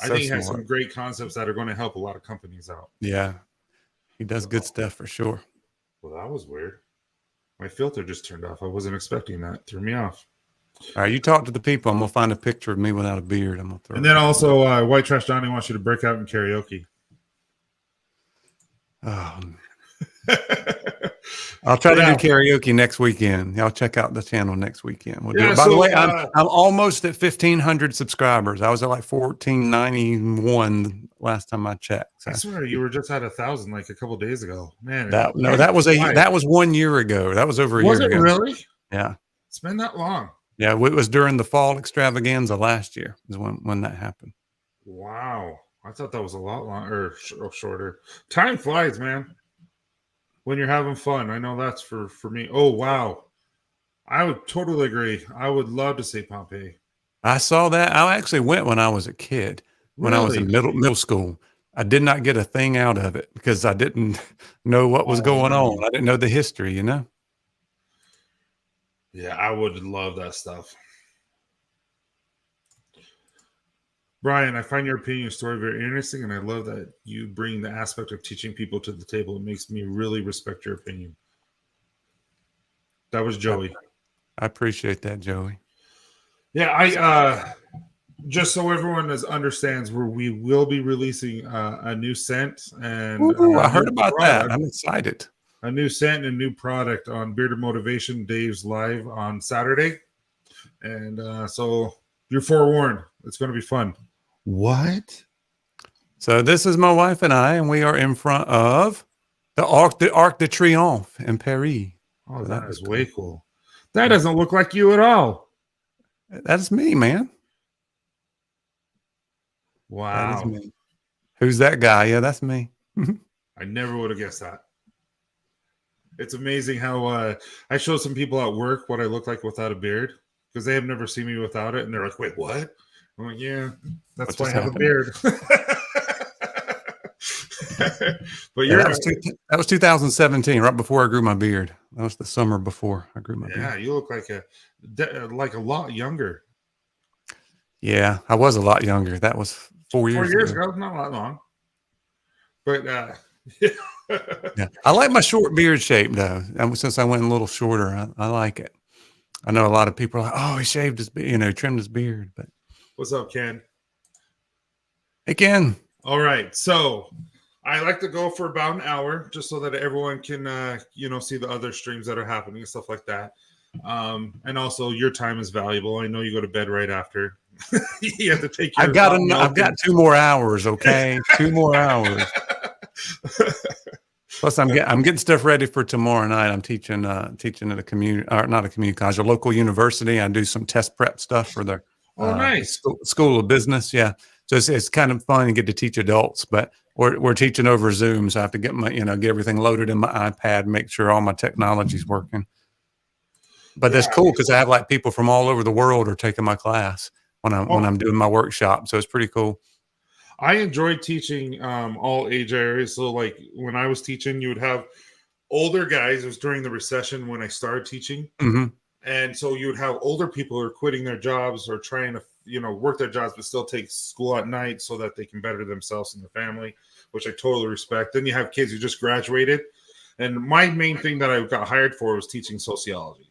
think he has some great concepts that are going to help a lot of companies out. Yeah, he does good stuff for sure. Well, that was weird. My filter just turned off. I wasn't expecting that. It threw me off. All right, you talk to the people. I'm gonna find a picture of me without a beard. I'm gonna throw. And then also, White Trash Johnny wants you to break out in karaoke. I'll try to do karaoke next weekend. Y'all check out the channel next weekend. We'll do it. By the way, I'm almost at 1,500 subscribers. I was at like 1,491 last time I checked. So. I swear you were just at 1,000 like a couple days ago. Man, that was 1 year ago. That was over a year ago. Was it really? Yeah. It's been that long. Yeah, it was during the fall extravaganza last year is when that happened. Wow. I thought that was a lot longer or shorter. Time flies, man. When you're having fun. I know that's for me. Oh, wow. I would totally agree. I would love to see Pompeii. I saw that. I actually went when I was a kid, when I was in middle school. I did not get a thing out of it because I didn't know what was going on. I didn't know the history, Yeah, I would love that stuff. Bryan, I find your opinion and story very interesting, and I love that you bring the aspect of teaching people to the table. It makes me really respect your opinion. That was Joey. I appreciate that, Joey. Yeah, I just so everyone understands, where we will be releasing a new scent and Ooh, I heard about that. I'm excited. A new scent and a new product on Bearded Motivation Dave's live on Saturday, and so you're forewarned. It's going to be fun. What? So this is my wife and I, and we are in front of the Arc de Triomphe in Paris. Oh, So that is way cool. That doesn't look like you at all. That's me, man. Wow. That is me. Who's that guy? Yeah, that's me. I never would have guessed that. It's amazing how I show some people at work what I look like without a beard, because they have never seen me without it, and they're like, "Wait, what?" I'm like, "Yeah, that's why I have a beard." But yeah, that was 2017, right before I grew my beard. That was the summer before I grew my beard. Yeah, you look like a lot younger. Yeah, I was a lot younger. That was 4 years ago. 4 years ago, not that long. But yeah, I like my short beard shape though. Since I went a little shorter, I like it. I know a lot of people are like, "Oh, he shaved his, trimmed his beard." But what's up, Ken? Hey, Ken. All right, so I like to go for about an hour, just so that everyone can, see the other streams that are happening and stuff like that. And also, your time is valuable. I know you go to bed right after. You have to take your. I've got 2 more hours. Okay, 2 more hours. Plus, I'm getting stuff ready for tomorrow night. I'm teaching at a community, or not a community college, a local university. I do some test prep stuff for their nice school of business. Yeah, so it's kind of fun to get to teach adults, but we're teaching over Zoom, so I have to get my get everything loaded in my iPad, make sure all my technology's working. But that's cool because I have like people from all over the world are taking my class when I'm doing my workshop, so it's pretty cool. I enjoyed teaching all age areas. So like when I was teaching, you would have older guys. It was during the recession when I started teaching. Mm-hmm. And so you would have older people who are quitting their jobs or trying to, work their jobs, but still take school at night so that they can better themselves and their family, which I totally respect. Then you have kids who just graduated. And my main thing that I got hired for was teaching sociology.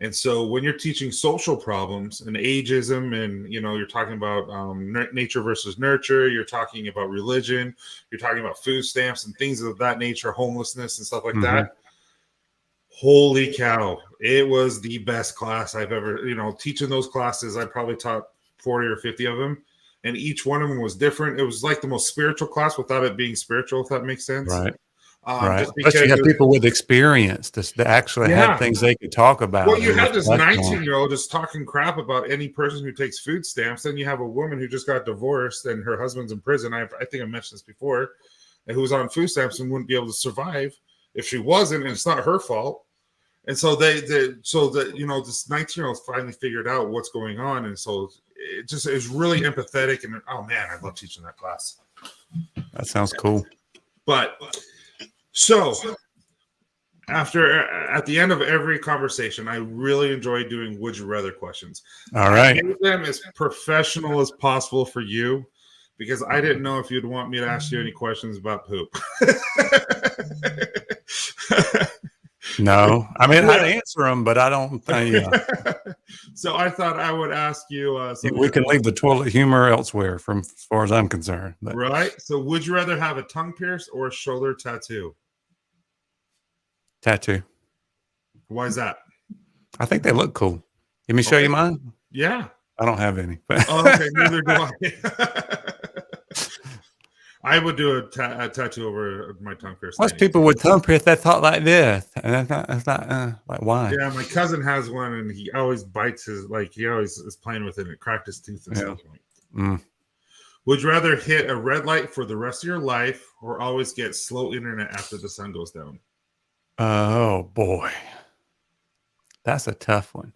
And so when you're teaching social problems and ageism and, you're talking about nature versus nurture, you're talking about religion, you're talking about food stamps and things of that nature, homelessness and stuff like that. Holy cow. It was the best class I've ever, teaching those classes. I probably taught 40 or 50 of them. And each one of them was different. It was like the most spiritual class without it being spiritual, if that makes sense. Right. Right. But you have people with experience that actually had things they could talk about. Well, you have this 19-year-old just talking crap about any person who takes food stamps. Then you have a woman who just got divorced and her husband's in prison. I think I mentioned this before, and who was on food stamps and wouldn't be able to survive if she wasn't, and it's not her fault. And so this 19-year-old finally figured out what's going on, and so it was really empathetic. And oh man, I love teaching that class. That sounds cool. But. So, at the end of every conversation, I really enjoy doing would you rather questions. All right. I made them as professional as possible for you because I didn't know if you'd want me to ask you any questions about poop. No, I mean, I'd answer them, but I don't think. So I thought I would ask you. We can leave the toilet humor elsewhere, from as far as I'm concerned. But. Right. So, would you rather have a tongue pierced or a shoulder tattoo? Tattoo. Why is that? I think they look cool. Let me show you mine. Yeah. I don't have any. But. Oh, okay, neither do I. I would do a tattoo over my tongue piercing. Most people with tongue pierce, they talk like this, and that's not like why. Yeah, my cousin has one, and he always bites he always is playing with it, and it cracked his tooth and stuff. Would you rather hit a red light for the rest of your life, or always get slow internet after the sun goes down? Oh boy, that's a tough one.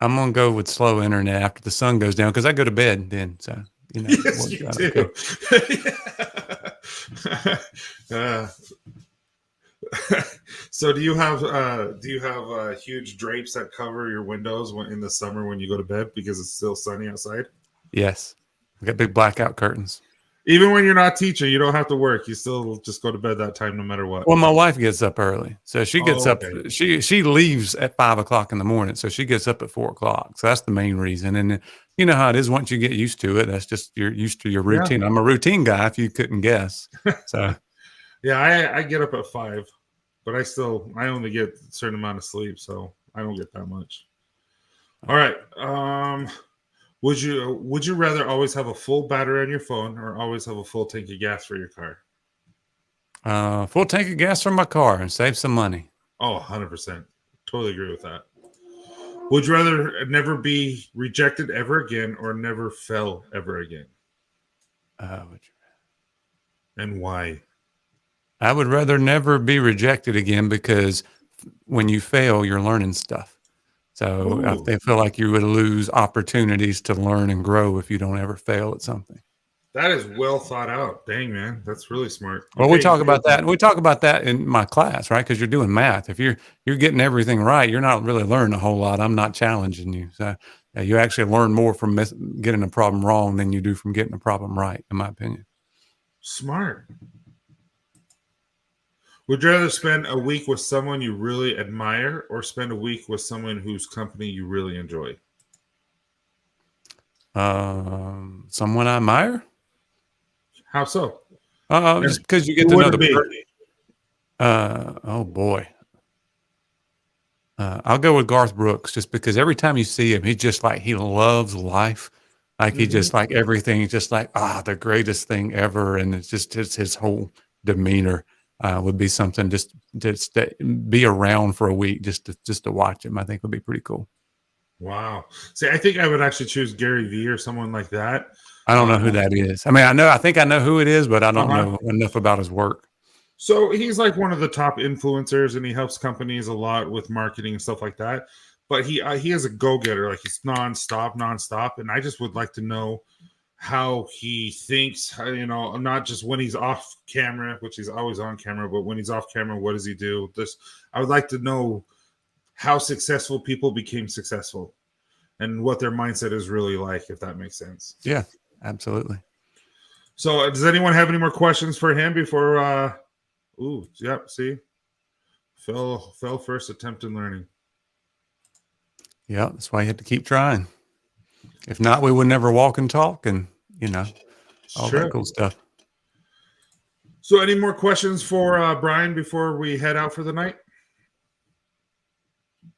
I'm gonna go with slow internet after the sun goes down because I go to bed then. So yes, you do. So do you have huge drapes that cover your windows in the summer when you go to bed because it's still sunny outside? Yes. I got big blackout curtains. Even when you're not teaching, you don't have to work. You still just go to bed that time no matter what. Well, my wife gets up early, so she gets Oh, up. okay. She leaves at 5 o'clock in the morning, so she gets up at 4 o'clock. So that's the main reason. And you know how it is once you get used to it. That's just you're used to your Yeah. routine. I'm a routine guy, if you couldn't guess. So Yeah, I get up at 5, but I only get a certain amount of sleep, so I don't get that much. All right. Would you rather always have a full battery on your phone or always have a full tank of gas for your car? full tank of gas for my car and save some money. Oh, 100%. Totally agree with that. Would you rather never be rejected ever again or never fail ever again? Would you And why? I would rather never be rejected again because when you fail, you're learning stuff. So Ooh, I feel like you would lose opportunities to learn and grow if you don't ever fail at something. that is well thought out. Dang, man. That's really smart. Well, we Okay. talk about that. We talk about that in my class, right? Because you're doing math. If you're getting everything right, you're not really learning a whole lot. I'm not challenging you. So yeah, you actually learn more from getting a problem wrong than you do from getting a problem right, in my opinion. Smart. Would you rather spend a week with someone you really admire or spend a week with someone whose company you really enjoy? Someone I admire. How so? And Just because you get who to would know it the be? person. Oh boy. I'll go with Garth Brooks just because every time you see him, he just like he loves life. Like he Mhm. just like everything, he's just like the greatest thing ever, and it's just his whole demeanor would be something just to be around for a week just to watch him. I think would be pretty cool. Wow. See, I think I would actually choose Gary Vee or someone like that. I don't know who Um, that is. I mean, I think I know who it is, but I don't uh-huh. know enough about his work. So he's like one of the top influencers, and he helps companies a lot with marketing and stuff like that. But he is a go getter, like he's nonstop, and I just would like to know how he thinks. Not just when he's off camera, which he's always on camera, but when he's off camera, what does he do? This I would like to know how successful people became successful and what their mindset is really like, if that makes sense. Yeah, absolutely. So, does anyone have any more questions for him before? Ooh, yep. See, fell first attempt in learning. Yeah, that's why you have to keep trying. If not, we would never walk and talk, and you know It's all that true. cool stuff. So, any more questions for Bryan before we head out for the night?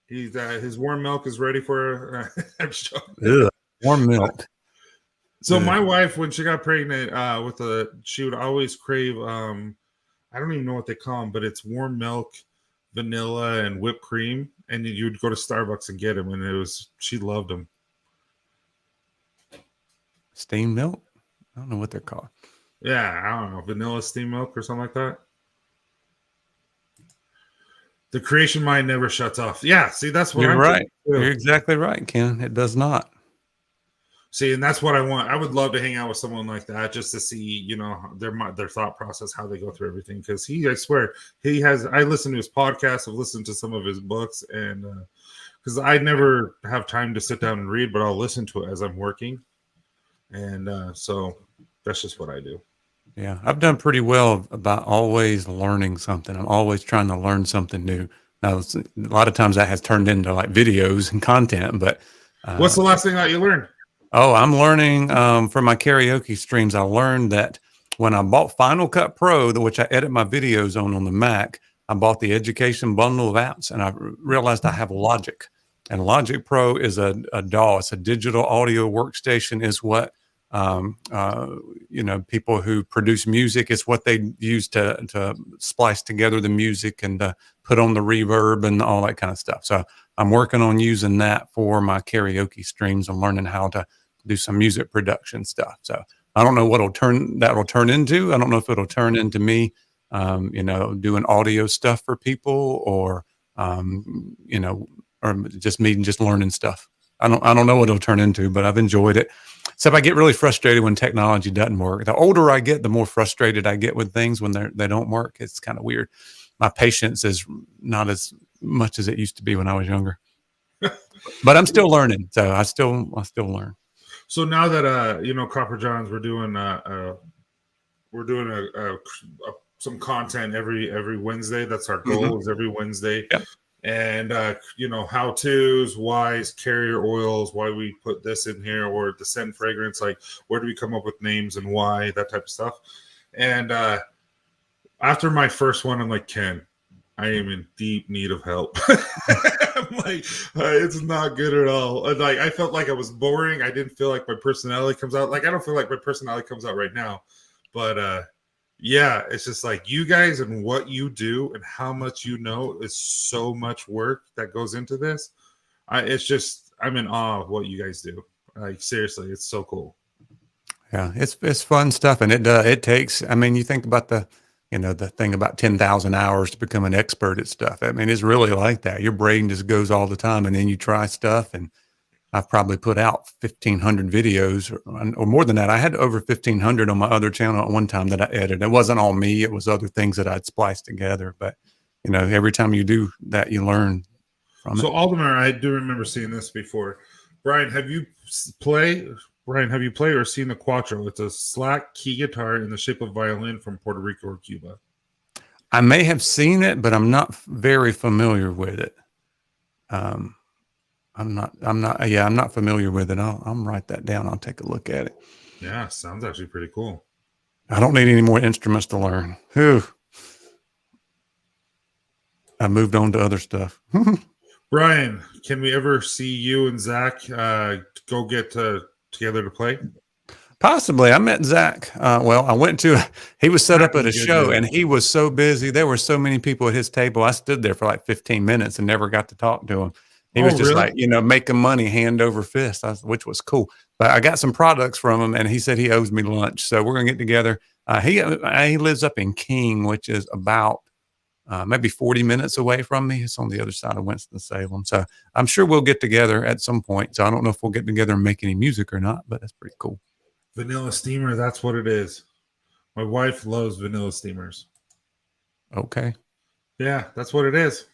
His warm milk is ready for. I'm sure. Ugh. Warm milk. So, Ugh. my wife, when she got pregnant, she would always crave. I don't even know what they call them, but it's warm milk, vanilla, and whipped cream. And you would go to Starbucks and get them, and she loved them. Steamed milk. I don't know what they're called. Yeah, I don't know, vanilla steamed milk or something like that. The creation mind never shuts off. Yeah, see, that's what You're I'm right. thinking You're too. exactly right, Ken. It does not. See, and that's what I want. I would love to hang out with someone like that just to see, their thought process, how they go through everything. Because I swear, he has. I listen to his podcast. I've listened to some of his books, and because I never have time to sit down and read, but I'll listen to it as I'm working, and so that's just what I do. Yeah, I've done pretty well about always learning something. I'm always trying to learn something new. Now, a lot of times that has turned into like videos and content, but What's uh, the last thing that you learned? oh, I'm learning for my karaoke streams. I learned that when I bought Final Cut Pro, which I edit my videos on the Mac, I bought the education bundle of apps, and I realized I have Logic. And Logic Pro is a DAW. It's a digital audio workstation. Is what people who produce music. It's what they use to splice together the music and to put on the reverb and all that kind of stuff. So I'm working on using that for my karaoke streams and learning how to do some music production stuff. So I don't know what that will turn into. I don't know if it'll turn into me, doing audio stuff for people or, or just me just learning stuff. I don't know what it'll turn into, but I've enjoyed it. Except I get really frustrated when technology doesn't work. The older I get, the more frustrated I get with things when they don't work. It's kind of weird. my patience is not as much as it used to be when I was younger. But I'm still learning, so I still learn. So now that Copper Johns, we're doing some content every Wednesday. That's our goal, is every Wednesday. Yep. And how to's, whys, carrier oils, why we put this in here, or the scent fragrance, like where do we come up with names and why, that type of stuff. And after my first one, I'm like, Ken, I am in deep need of help. I'm like, it's not good at all. Like, I felt like I was boring. I didn't feel like my personality comes out. Like, I don't feel like my personality comes out right now. But yeah, it's just like you guys and what you do and how much you know is so much work that goes into this. I'm in awe of what you guys do. Like, seriously, it's so cool. Yeah, it's fun stuff, and it takes. I mean, you think about the thing about 10,000 hours to become an expert at stuff. I mean, it's really like that. Your brain just goes all the time, and then you try stuff. And I've probably put out 1,500 videos or more than that. I had over 1,500 on my other channel at one time that I edited. It wasn't all me. It was other things that I'd spliced together. But, every time you do that, you learn from it. So Aldemer, I do remember seeing this before. Brian, have you played or seen the Quattro? It's a slack key guitar in the shape of violin from Puerto Rico or Cuba. I may have seen it, but I'm not very familiar with it. I'm not familiar with it. I'll write that down. I'll take a look at it. Yeah, sounds actually pretty cool. I don't need any more instruments to learn. Whew. I moved on to other stuff. Brian, can we ever see you and Zach go get together to play? Possibly. I met Zach. He was set up at a show, and he was so busy. There were so many people at his table. I stood there for like 15 minutes and never got to talk to him. He was just really? like, making money hand over fist, which was cool. But I got some products from him, and he said he owes me lunch. So we're going to get together. He lives up in King, which is about maybe 40 minutes away from me. It's on the other side of Winston-Salem. So I'm sure we'll get together at some point. So I don't know if we'll get together and make any music or not, but that's pretty cool. Vanilla steamer, that's what it is. My wife loves vanilla steamers. Okay. Yeah, that's what it is.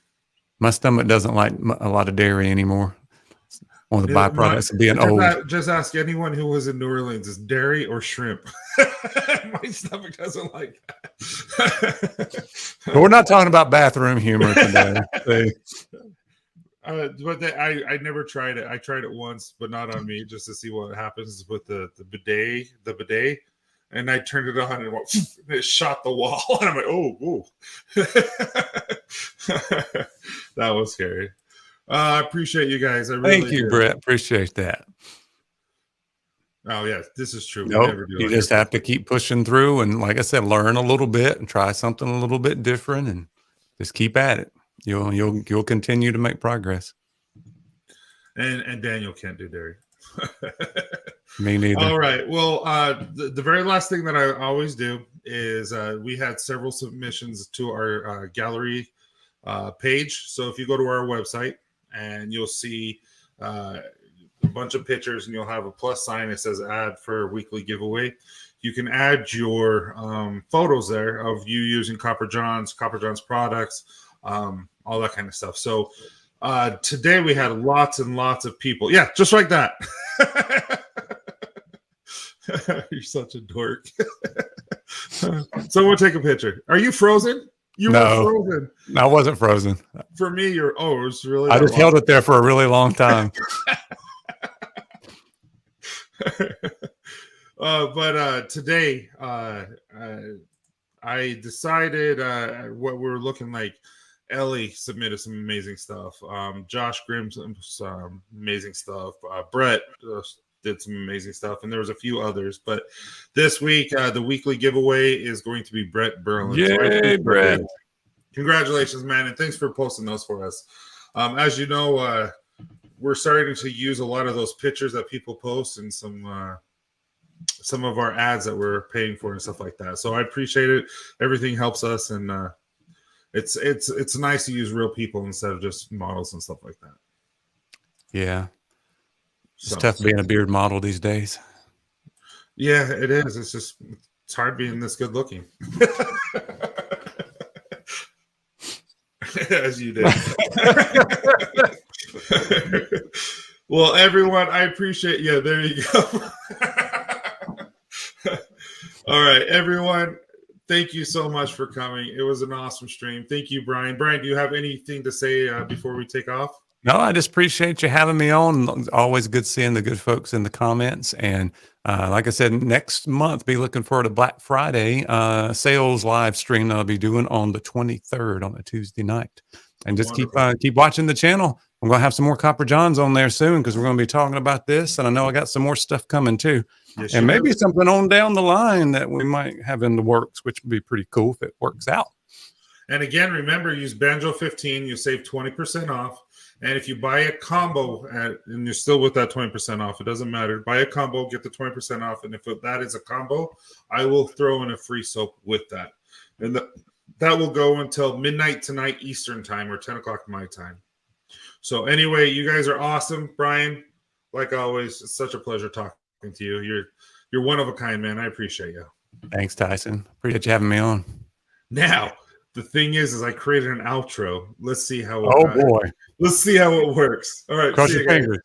My stomach doesn't like a lot of dairy anymore. It's one of the byproducts of being old. Just ask anyone who was in New Orleans, is dairy or shrimp? My stomach doesn't like that. But we're not talking about bathroom humor today. I never tried it. I tried it once, but not on me, just to see what happens with the bidet. And I turned it on and it shot the wall. And I'm like, oh. That was scary. I appreciate you guys. Thank you, Brett. Appreciate that. Oh, yeah, this is true. Nope, you just have to keep pushing through. And like I said, learn a little bit and try something a little bit different and just keep at it. You'll continue to make progress. And Daniel can't do dairy. Me neither. All right. Well, the very last thing that I always do is we had several submissions to our gallery page. So if you go to our website and you'll see a bunch of pictures and you'll have a plus sign that says add for weekly giveaway. You can add your photos there of you using Copper Johns products, all that kind of stuff. So today we had lots and lots of people. Yeah, just like that. You're such a dork. So we'll take a picture. Are you frozen? You were frozen. I wasn't frozen. For me, it was really. I just held it there for a really long time. But today, I decided what we're looking like. Ellie submitted some amazing stuff. Josh Grimm some amazing stuff. Brett did some amazing stuff, and there was a few others. But this week, the weekly giveaway is going to be Brett Berlin. Yay, so Brett! Congratulations, man, and thanks for posting those for us. As you know, we're starting to use a lot of those pictures that people post and some of our ads that we're paying for and stuff like that. So I appreciate it. Everything helps us, and it's nice to use real people instead of just models and stuff like that. Yeah. It's tough being a beard model these days. Yeah, it is. It's hard being this good looking. as you did. Well, everyone, I appreciate you. There you go. All right, everyone. Thank you so much for coming. It was an awesome stream. Thank you, Bryan. Bryan, do you have anything to say before we take off? No, I just appreciate you having me on. Always good seeing the good folks in the comments. And like I said, next month, be looking forward to Black Friday sales live stream that I'll be doing on the 23rd on a Tuesday night. And just keep watching the channel. I'm going to have some more Copper Johns on there soon because we're going to be talking about this. And I know I got some more stuff coming too. Yes, and maybe something on down the line that we might have in the works, which would be pretty cool if it works out. And again, remember, use Banjo 15. You save 20% off. And if you buy a combo and you're still with that 20% off, it doesn't matter. Buy a combo, get the 20% off. And if that is a combo, I will throw in a free soap with that. And that will go until midnight tonight Eastern time or 10 o'clock my time. So anyway, you guys are awesome. Bryan, like always, it's such a pleasure talking to you. You're one of a kind, man. I appreciate you. Thanks, Tyson. Appreciate you having me on. Now, the thing is I created an outro. Let's see how boy. Let's see how it works. All right. Cross your fingers.